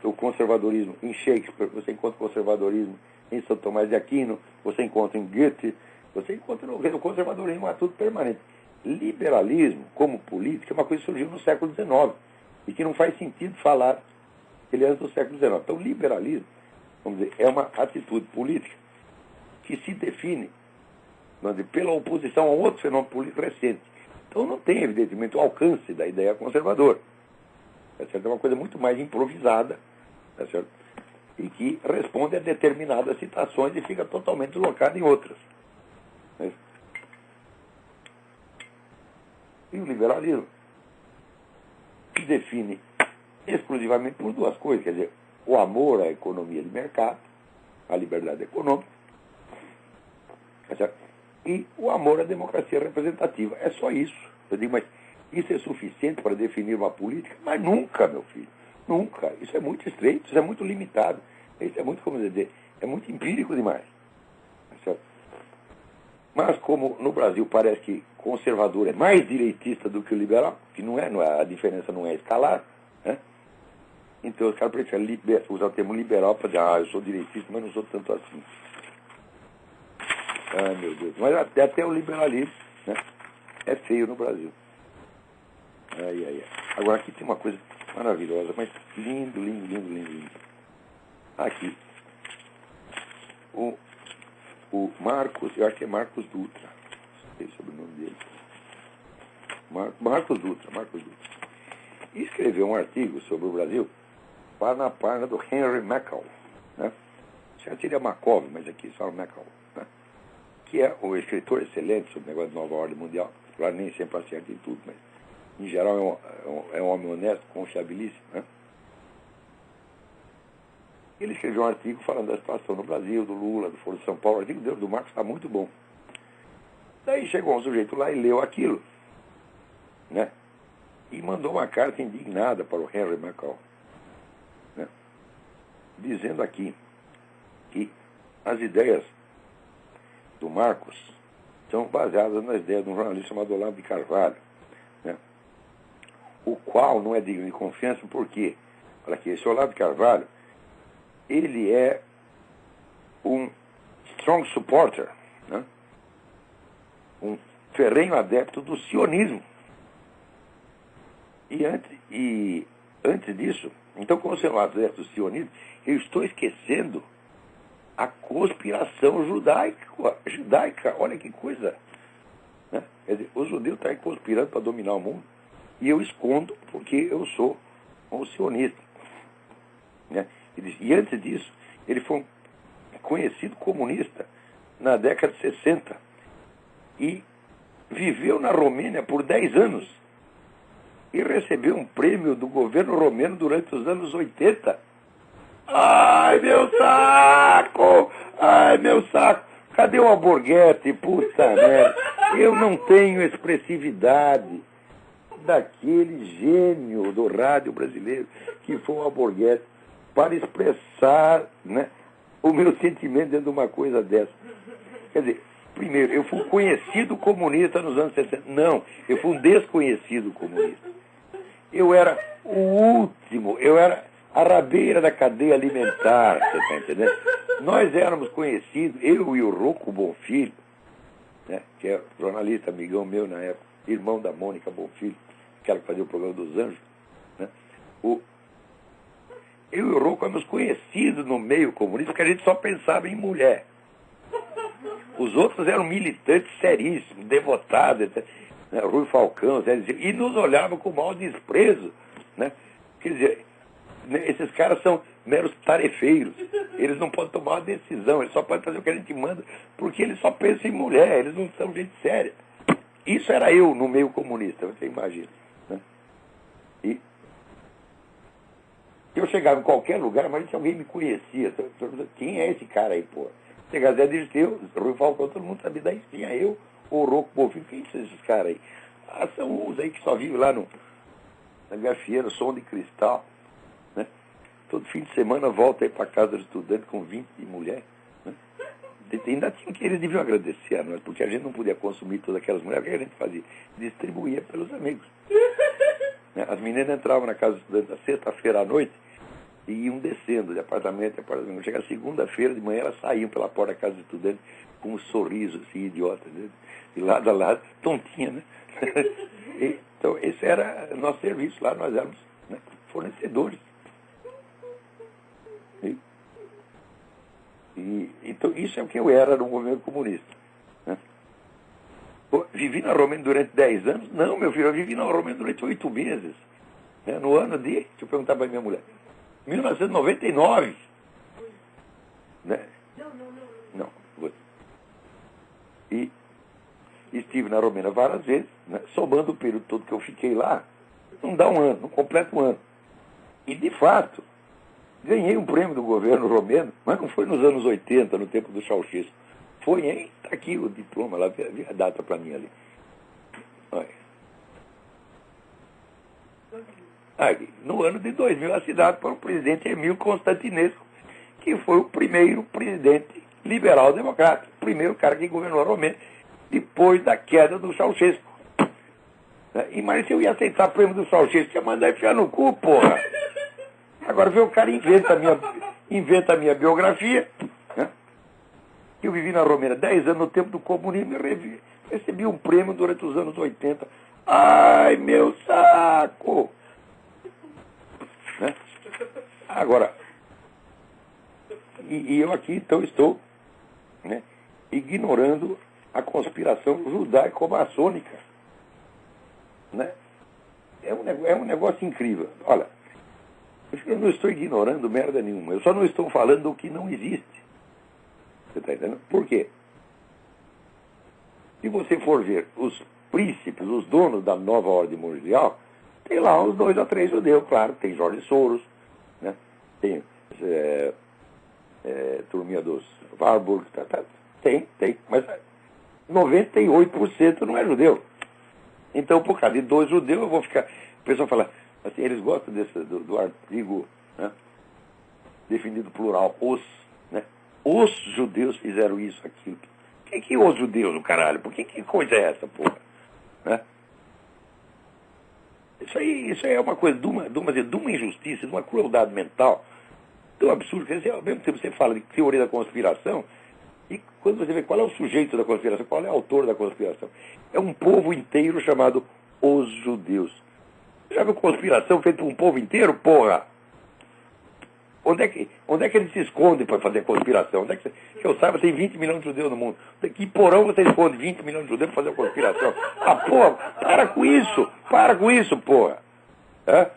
[SPEAKER 1] o conservadorismo em Shakespeare, você encontra o conservadorismo em São Tomás de Aquino, você encontra em Goethe, você encontra o conservadorismo, é tudo permanente. Liberalismo, como política, é uma coisa que surgiu no século XIX e que não faz sentido falar ele é antes do século XIX. Então, liberalismo, vamos dizer, é uma atitude política que se define, vamos dizer, pela oposição a outro fenômeno político recente. Então, não tem, evidentemente, o alcance da ideia conservadora. Tá certo? É uma coisa muito mais improvisada, tá certo? E que responde a determinadas situações e fica totalmente deslocada em outras. Né? E o liberalismo se define exclusivamente por duas coisas, quer dizer, o amor à economia de mercado, à liberdade econômica, tá certo? E o amor à democracia representativa. É só isso. Eu digo, mas isso é suficiente para definir uma política? Mas nunca, meu filho. Nunca. Isso é muito estreito, isso é muito limitado. Isso é muito, como dizer, é muito empírico demais. Tá certo? Mas como no Brasil parece que conservador é mais direitista do que o liberal, que não é, a diferença não é escalar, né? Então os caras preferem usar o termo liberal para dizer, eu sou direitista, mas não sou tanto assim. Ai, meu Deus. Mas até o liberalismo, né, é feio no Brasil. Ai. Agora aqui tem uma coisa maravilhosa, mas lindo. Aqui. O Marcos, eu acho que é Marcos Dutra. Não sei sobre o nome dele. Marcos Dutra. E escreveu um artigo sobre o Brasil na página do Henry Mackall. Né? Já seria Makov, mas aqui só o Mackall. Né? Que é um escritor excelente sobre o negócio de nova ordem mundial. Claro, nem sempre acerta em tudo, mas em geral é um homem honesto, confiabilíssimo, né? Ele escreveu um artigo falando da situação no Brasil, do Lula, do Foro de São Paulo. O artigo do Marcos está muito bom. Daí chegou um sujeito lá e leu aquilo, né? E mandou uma carta indignada para o Henry McCall, né? Dizendo aqui que as ideias do Marcos são baseadas nas ideias de um jornalista chamado Olavo de Carvalho, né? O qual não é digno de confiança porque, olha aqui, esse Olavo de Carvalho, ele é um strong supporter, né? Um ferrenho adepto do sionismo. E antes disso, então, como sendo um adepto do sionismo, eu estou esquecendo a conspiração judaica. Olha que coisa, né? Quer dizer, os judeus estão conspirando para dominar o mundo e eu escondo porque eu sou um sionista, né? E antes disso, ele foi um conhecido comunista na década de 60 e viveu na Romênia por 10 anos e recebeu um prêmio do governo romeno durante os anos 80. Ai, meu saco! Ai, meu saco! Cadê o Alborguete? Puta merda! Eu não tenho expressividade daquele gênio do rádio brasileiro que foi o Alborguete para expressar, né, o meu sentimento dentro de uma coisa dessa. Quer dizer, primeiro, eu fui um conhecido comunista nos anos 60. Não, eu fui um desconhecido comunista. Eu era o último, eu era a rabeira da cadeia alimentar, você está entendendo? Nós éramos conhecidos, eu e o Rocco Bonfilho, né, que é jornalista, amigão meu na época, irmão da Mônica Bonfilho, aquela que fazia o programa dos Anjos, né? Eu e o Rocco éramos conhecidos no meio comunista, porque a gente só pensava em mulher. Os outros eram militantes seríssimos, devotados, etc. Rui Falcão, e nos olhavam com mau desprezo, né? Quer dizer, esses caras são meros tarefeiros. Eles não podem tomar uma decisão, eles só podem fazer o que a gente manda, porque eles só pensam em mulher, eles não são gente séria. Isso era eu no meio comunista, você imagina, né? E eu chegava em qualquer lugar, mas se alguém me conhecia, quem é esse cara aí, pô? Chegava Zé Dirceu, Rui Falcão, todo mundo sabia, daí tinha eu, o Rocco Bonfilho, quem são esses caras aí? Ah, são uns aí que só vivem lá na gafieira, som de cristal, né? Todo fim de semana volta aí para casa do estudante com 20 de mulher, né? Ainda tinha que eles deviam agradecer a nós, porque a gente não podia consumir todas aquelas mulheres, o que a gente fazia? Distribuía pelos amigos. As meninas entravam na casa do estudante na sexta-feira à noite e iam descendo de apartamento em apartamento. Chega segunda-feira de manhã, elas saíam pela porta da casa do estudante com um sorriso assim, idiota, né? De lado a lado, tontinha, né? Então, esse era o nosso serviço lá, nós éramos, né, fornecedores. Então, isso é o que eu era no movimento comunista, né? Vivi na Romênia durante 10 anos? Não, meu filho, eu vivi na Romênia durante 8 meses. Né? No ano de, deixa eu perguntar para minha mulher, 1999. Né? Não. E estive na Romênia várias vezes, né? Somando o período todo que eu fiquei lá, não dá um ano, não completa um ano. E, de fato, ganhei um prêmio do governo romeno, mas não foi nos anos 80, no tempo do Ceausescu. Foi, hein? Está aqui o diploma, lá, vi a data para mim ali. Olha. Aí, no ano de 2000, assinado por o presidente Emílio Constantinesco, que foi o primeiro presidente liberal-democrata, o primeiro cara que governou a Romênia, depois da queda do Ceausescu. Mas se eu ia aceitar o prêmio do Ceausescu, ia mandar enfiar no cu, porra. Agora vê o cara inventa a minha biografia, né? Eu vivi na Romênia 10 anos no tempo do comunismo e recebi um prêmio durante os anos 80. Ai, meu saco! Né? Agora, e eu aqui então estou, né, ignorando a conspiração judaico-maçônica. Né? É um negócio incrível. Olha, eu não estou ignorando merda nenhuma, eu só não estou falando do que não existe. Você está entendendo? Por quê? Se você for ver os príncipes, os donos da nova ordem mundial, tem lá uns 2 ou 3 judeus, claro, tem Jorge Soros, né? Tem turminha dos Warburg, tem, mas 98% não é judeu. Então, por causa de 2 judeus, eu vou ficar... O pessoal fala, assim, eles gostam do artigo, né, definido plural, os, né? Os judeus fizeram isso, aquilo. Que os judeus, o caralho? Que coisa é essa, porra? Né? Isso aí é uma coisa de uma injustiça, de uma crueldade mental tão absurda. Quer dizer, ao mesmo tempo você fala de teoria da conspiração, e quando você vê qual é o sujeito da conspiração, qual é o autor da conspiração, é um povo inteiro chamado os judeus. Já viu conspiração feita por um povo inteiro, porra? Onde é que eles se escondem para fazer conspiração? Que eu saiba, tem 20 milhões de judeus no mundo. Que porão você esconde 20 milhões de judeus para fazer conspiração? Ah, porra, para com isso, porra. É?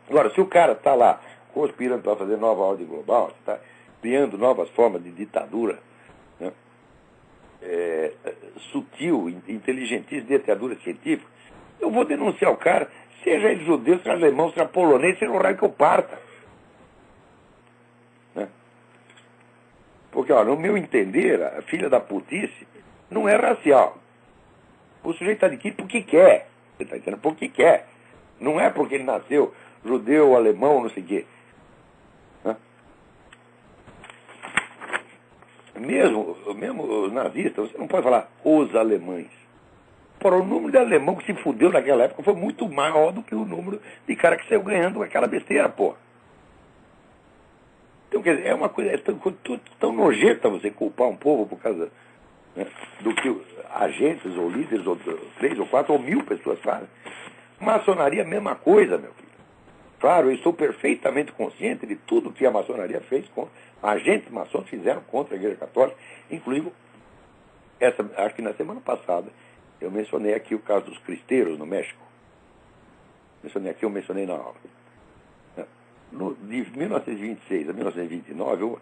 [SPEAKER 1] Agora, se o cara está lá conspirando para fazer nova ordem global, está criando novas formas de ditadura, né? Sutil, inteligentíssima, ditadura científica, eu vou denunciar o cara, seja ele judeu, seja alemão, seja polonês, seja o raio que eu parta. Porque, olha, no meu entender, a filha da putice não é racial. O sujeito está aqui porque quer. Você está entendendo? Porque quer. Não é porque ele nasceu judeu, alemão, não sei o quê. Mesmo os nazistas, você não pode falar os alemães. Porra, o número de alemão que se fudeu naquela época foi muito maior do que o número de cara que saiu ganhando aquela besteira, porra. Então, quer dizer, é uma coisa tão nojenta você culpar um povo por causa, né, do que agentes ou líderes, ou 3 ou 4 ou 1000 pessoas fazem. Maçonaria, mesma coisa, meu filho. Claro, eu estou perfeitamente consciente de tudo que a maçonaria fez, agentes maçons fizeram contra a Igreja Católica, incluindo, acho que na semana passada, eu mencionei aqui o caso dos cristeiros no México. Eu mencionei na aula. De 1926 a 1929,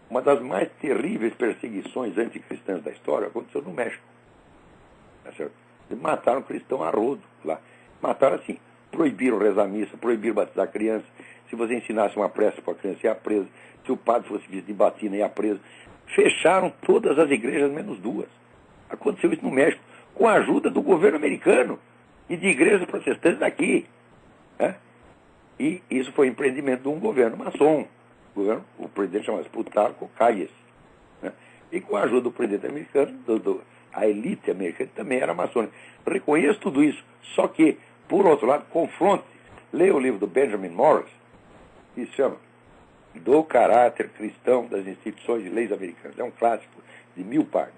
[SPEAKER 1] uma das mais terríveis perseguições anticristãs da história aconteceu no México. Tá certo? Eles mataram cristão a rodo lá. Mataram assim, proibiram rezar missa, proibiram batizar criança. Se você ensinasse uma prece para a criança, ia preso. Se o padre fosse visto de batina, ia preso. Fecharam todas as igrejas, menos 2. Aconteceu isso no México, com a ajuda do governo americano e de igrejas protestantes daqui. Né? E isso foi empreendimento de um governo maçom. O presidente chamava-se Plutarco Calles. Né? E com a ajuda do presidente americano, a elite americana também era maçônica. Reconheço tudo isso, só que, por outro lado, confronte. Leia o livro do Benjamin Morris, que se chama Do Caráter Cristão das Instituições de Leis Americanas. É um clássico de 1000 páginas.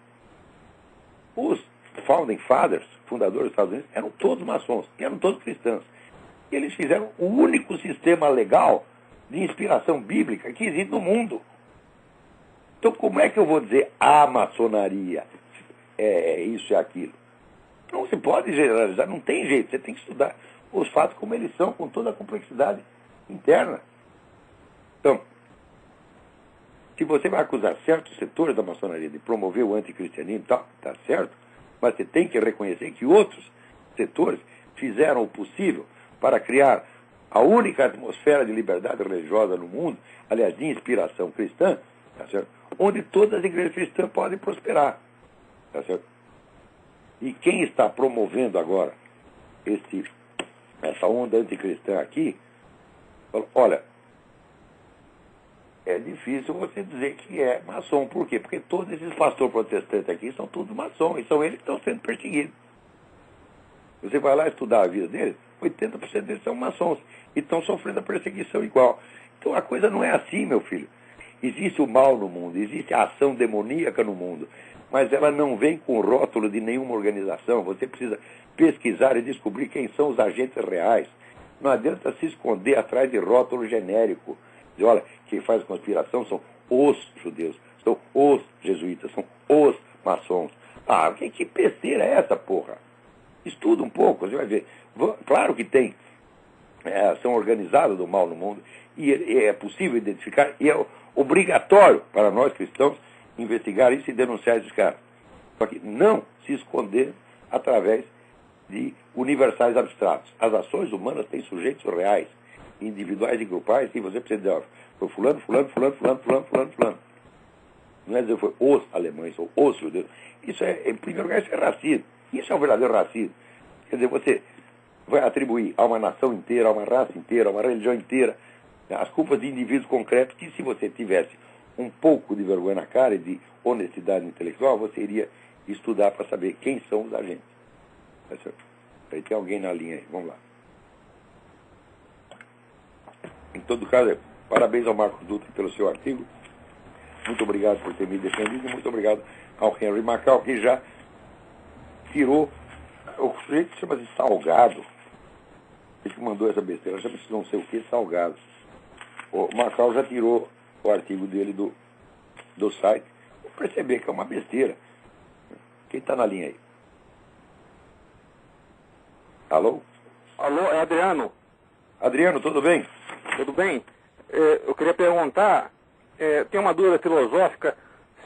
[SPEAKER 1] Os Founding Fathers, fundadores dos Estados Unidos, eram todos maçons, e eram todos cristãos. Eles fizeram o único sistema legal de inspiração bíblica que existe no mundo. Então, como é que eu vou dizer a maçonaria é isso e aquilo? Não se pode generalizar, não tem jeito. Você tem que estudar os fatos como eles são, com toda a complexidade interna. Então, se você vai acusar certos setores da maçonaria de promover o anticristianismo, tá certo, mas você tem que reconhecer que outros setores fizeram o possível para criar a única atmosfera de liberdade religiosa no mundo, aliás, de inspiração cristã, tá certo? Onde todas as igrejas cristãs podem prosperar. Tá certo? E quem está promovendo agora essa onda anticristã aqui, olha, é difícil você dizer que é maçom. Por quê? Porque todos esses pastores protestantes aqui são todos maçons, e são eles que estão sendo perseguidos. Você vai lá estudar a vida deles, 80% deles são maçons e estão sofrendo a perseguição igual. Então a coisa não é assim, meu filho. Existe o mal no mundo, existe a ação demoníaca no mundo, mas ela não vem com rótulo de nenhuma organização. Você precisa pesquisar e descobrir quem são os agentes reais. Não adianta se esconder atrás de rótulo genérico. Diz, olha, quem faz conspiração são os judeus, são os jesuítas, são os maçons. Ah, que besteira é essa, porra? Estuda um pouco, você vai ver. Claro que tem ação organizada do mal no mundo, e é possível identificar, e é obrigatório para nós cristãos investigar isso e denunciar esses caras. Só que não se esconder através de universais abstratos. As ações humanas têm sujeitos reais, individuais e grupais, e você precisa dizer, foi fulano, fulano, fulano, fulano, fulano, fulano, fulano. Não é dizer foi os alemães ou os judeus. Isso é, em primeiro lugar, isso é racismo. Isso é um verdadeiro racismo. Quer dizer, você vai atribuir a uma nação inteira, a uma raça inteira, a uma religião inteira, as culpas de indivíduos concretos, que se você tivesse um pouco de vergonha na cara e de honestidade intelectual, você iria estudar para saber quem são os agentes. Tá certo? Aí tem alguém na linha aí, vamos lá. Em todo caso, parabéns ao Marcos Dutra pelo seu artigo. Muito obrigado por ter me defendido e muito obrigado ao Henry Macau, que já tirou. O sujeito chama-se Salgado. Ele que mandou essa besteira, chama-se não sei o que, Salgado. O Macau já tirou o artigo dele do site. Vou perceber que é uma besteira. Quem está na linha aí? Alô?
[SPEAKER 3] Alô, é Adriano.
[SPEAKER 1] Adriano, tudo bem?
[SPEAKER 3] Tudo bem? Eu queria perguntar, tem uma dúvida filosófica,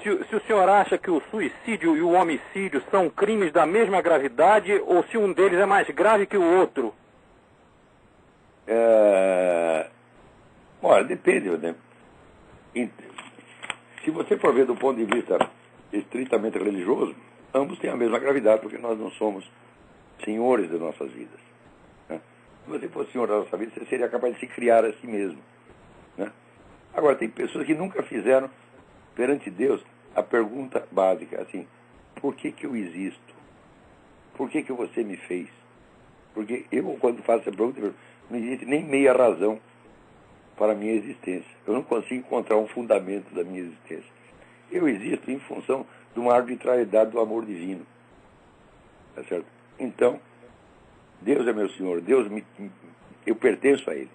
[SPEAKER 3] se o senhor acha que o suicídio e o homicídio são crimes da mesma gravidade ou se um deles é mais grave que o outro?
[SPEAKER 1] Olha, depende, né? Se você for ver do ponto de vista estritamente religioso, ambos têm a mesma gravidade, porque nós não somos senhores das nossas vidas. Né? Se você fosse senhor da nossa vida, você seria capaz de se criar a si mesmo. Né? Agora, tem pessoas que nunca fizeram perante Deus a pergunta básica, assim, por que eu existo? Por que você me fez? Porque eu, quando faço essa pergunta, não existe nem meia razão para a minha existência. Eu não consigo encontrar um fundamento da minha existência. Eu existo em função de uma arbitrariedade do amor divino. Tá certo? Então, Deus é meu Senhor, eu pertenço a Ele.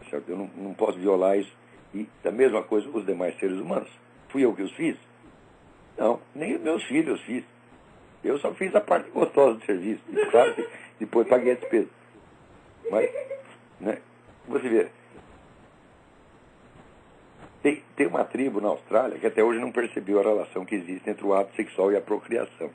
[SPEAKER 1] Tá certo? Eu não posso violar isso. E da mesma coisa os demais seres humanos. Fui eu que os fiz? Não, nem os meus filhos fiz. Eu só fiz a parte gostosa do serviço. E claro que depois paguei a despesa. Mas, né, você vê, tem uma tribo na Austrália que até hoje não percebeu a relação que existe entre o ato sexual e a procriação.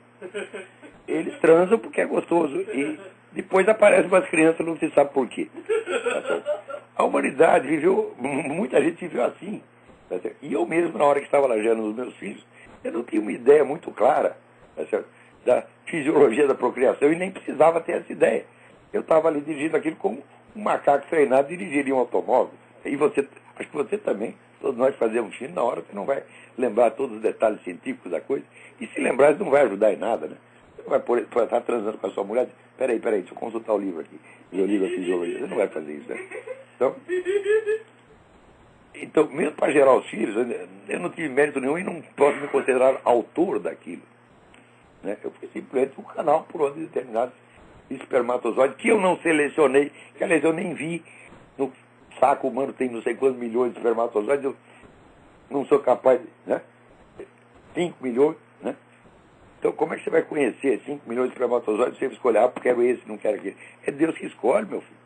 [SPEAKER 1] Eles transam porque é gostoso e depois aparecem umas crianças, não se sabe por quê. Tá, a humanidade viveu, muita gente viveu assim. Tá, e eu mesmo, na hora que estava lajeando os meus filhos, eu não tinha uma ideia muito clara, tá, da fisiologia da procriação e nem precisava ter essa ideia. Eu estava ali dirigindo aquilo como um macaco treinado dirigiria um automóvel. E você, acho que você também, todos nós fazemos filho, na hora você não vai lembrar todos os detalhes científicos da coisa. E se lembrar, isso não vai ajudar em nada, né? Você não vai estar transando com a sua mulher, peraí, deixa eu consultar o livro aqui. E o livro a fisiologia. Você não vai fazer isso, né? Então, mesmo para gerar os filhos, eu não tive mérito nenhum e não posso me considerar autor daquilo. Né? Eu fui simplesmente um canal por onde determinados espermatozoides, que eu não selecionei, que aliás eu nem vi. No saco humano tem não sei quantos milhões de espermatozoides, eu não sou capaz, né? 5 milhões, né? Então como é que você vai conhecer 5 milhões de espermatozoides e você vai escolher, quero esse, não quero aquele? É Deus que escolhe, meu filho.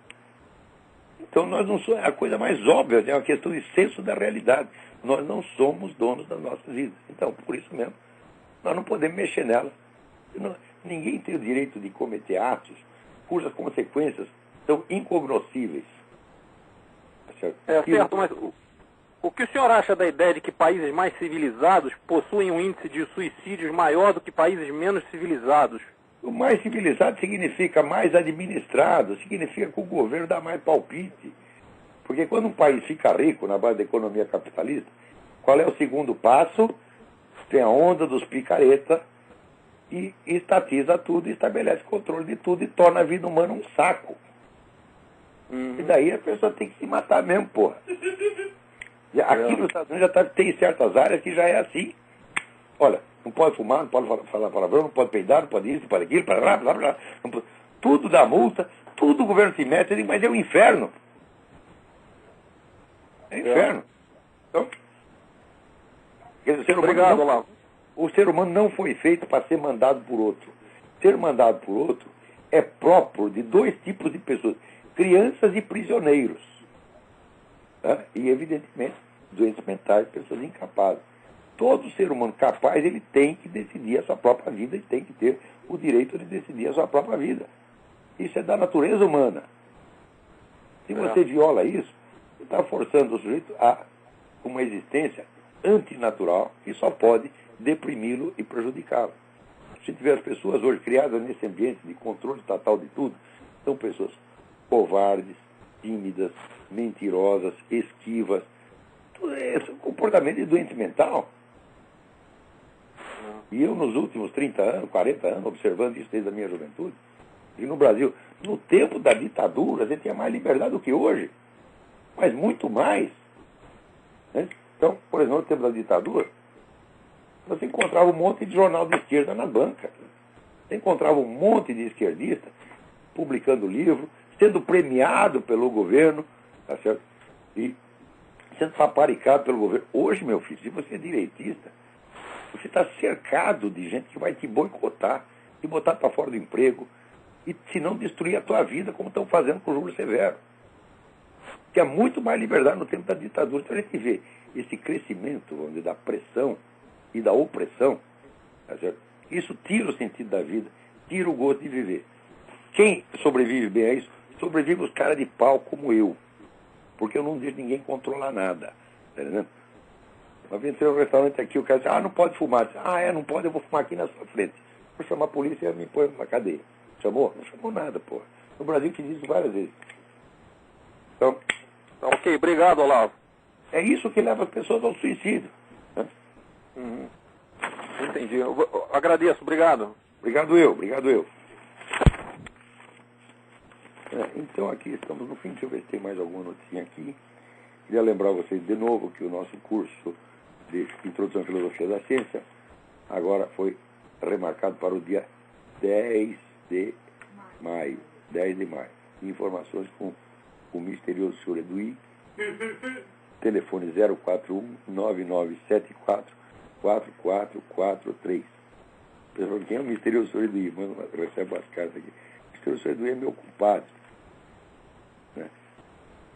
[SPEAKER 1] Então nós não somos, a coisa mais óbvia, é uma questão de senso da realidade. Nós não somos donos das nossas vidas. Então, por isso mesmo, nós não podemos mexer nelas. Ninguém tem o direito de cometer atos cujas consequências são incognoscíveis.
[SPEAKER 3] Certo, mas o que o senhor acha da ideia de que países mais civilizados possuem um índice de suicídios maior do que países menos civilizados?
[SPEAKER 1] O mais civilizado significa mais administrado, significa que o governo dá mais palpite. Porque quando um país fica rico na base da economia capitalista, qual é o segundo passo? Tem a onda dos picareta e estatiza tudo, estabelece controle de tudo e torna a vida humana um saco. E daí a pessoa tem que se matar mesmo, porra. Aqui nos Estados Unidos tem certas áreas que já é assim. Olha, não pode fumar, não pode falar palavrão, não pode peidar, não pode isso, não pode aquilo, blá, blá, blá, pode, tudo dá multa, tudo o governo se mete, mas é o inferno. É o inferno. Então, quer dizer, o ser humano não foi feito para ser mandado por outro. Ser mandado por outro é próprio de dois tipos de pessoas, crianças e prisioneiros. Tá? E, evidentemente, doentes mentais, pessoas incapazes. Todo ser humano capaz, ele tem que decidir a sua própria vida e tem que ter o direito de decidir a sua própria vida. Isso é da natureza humana. Se você viola isso, você está forçando o sujeito a uma existência antinatural que só pode deprimi-lo e prejudicá-lo. Se tiver as pessoas hoje criadas nesse ambiente de controle total de tudo, são pessoas covardes, tímidas, mentirosas, esquivas. Tudo esse comportamento de doente mental. E eu, nos últimos 30 anos, 40 anos, observando isso desde a minha juventude, e no Brasil, no tempo da ditadura, a gente tinha mais liberdade do que hoje. Mas muito mais. Né? Então, por exemplo, no tempo da ditadura, você encontrava um monte de jornal de esquerda na banca. Você encontrava um monte de esquerdista publicando livro, sendo premiado pelo governo, tá certo? E sendo paparicado pelo governo. Hoje, meu filho, se você é direitista, você está cercado de gente que vai te boicotar, te botar para fora do emprego, e se não destruir a tua vida, como estão fazendo com o Júlio Severo. Tinha muito mais liberdade no tempo da ditadura. Então a gente vê esse crescimento, vamos dizer, da pressão e da opressão. Tá certo? Isso tira o sentido da vida, tira o gosto de viver. Quem sobrevive bem a isso, sobrevive os caras de pau como eu. Porque eu não deixo ninguém controlar nada. Tá entendendo? Uma vez entrei num restaurante aqui, o cara disse, não pode fumar. Eu disse, não pode, eu vou fumar aqui na sua frente. Vou chamar a polícia e me põe numa cadeia. Chamou? Não chamou nada, pô. No Brasil fiz isso várias vezes. Então,
[SPEAKER 3] ok, obrigado, Olavo.
[SPEAKER 1] É isso que leva as pessoas ao suicídio. Né?
[SPEAKER 3] Entendi. Eu agradeço, obrigado.
[SPEAKER 1] Obrigado eu. Então aqui estamos no fim. Deixa eu ver se tem mais alguma notinha aqui. Queria lembrar vocês de novo que o nosso curso de Introdução à Filosofia da Ciência agora foi remarcado para o dia 10 de maio. Informações com o misterioso senhor Eduí. Telefone 041-9974-4443. Pessoal, quem é o misterioso senhor Eduí? Recebe as cartas aqui. O misterioso senhor Eduí é meu compadre. Né?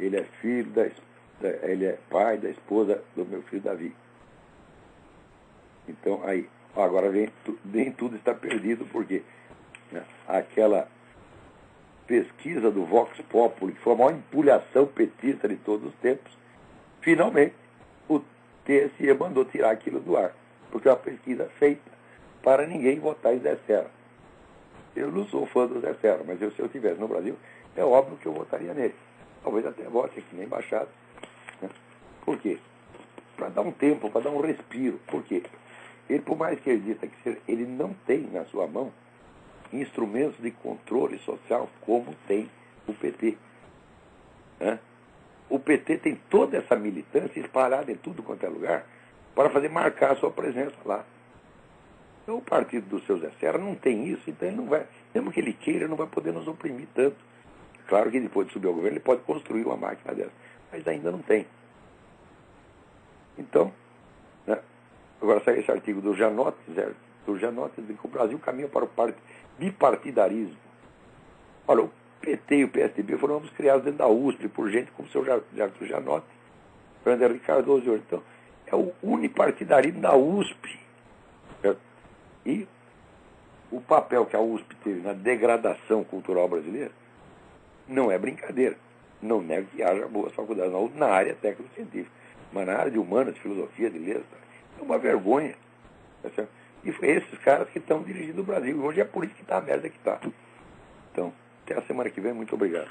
[SPEAKER 1] Ele é filho ele é pai da esposa do meu filho Davi. Então, aí, agora nem tudo está perdido, porque aquela pesquisa do Vox Populi, que foi a maior empulhação petista de todos os tempos, finalmente o TSE mandou tirar aquilo do ar, porque é uma pesquisa feita para ninguém votar em Zé Serra. Eu não sou fã do Zé Serra, mas se eu estivesse no Brasil, é óbvio que eu votaria nele. Talvez até vote aqui na embaixada. Né? Por quê? Para dar um tempo, para dar um respiro. Por quê? Ele, por mais esquerdista que seja, ele não tem na sua mão instrumentos de controle social como tem o PT. Né? O PT tem toda essa militância espalhada em tudo quanto é lugar para fazer marcar a sua presença lá. Então o partido do seu Zé Serra não tem isso, então ele não vai, mesmo que ele queira, ele não vai poder nos oprimir tanto. Claro que depois de subir ao governo ele pode construir uma máquina dessa, mas ainda não tem. Então, né? Agora sai esse artigo do Janotes, de que o Brasil caminha para o bipartidarismo. Olha, o PT e o PSDB foram ambos criados dentro da USP por gente como o seu Janotes, Fernando Henrique Cardoso hoje. Então, é o unipartidarismo da USP. Certo? E o papel que a USP teve na degradação cultural brasileira não é brincadeira. Não nego que haja boas faculdades na área técnico-científica, mas na área de humanas, de filosofia, de letras, é uma vergonha. Tá certo? E foi esses caras que estão dirigindo o Brasil. Hoje é por isso que está a merda que está. Então, até a semana que vem. Muito obrigado.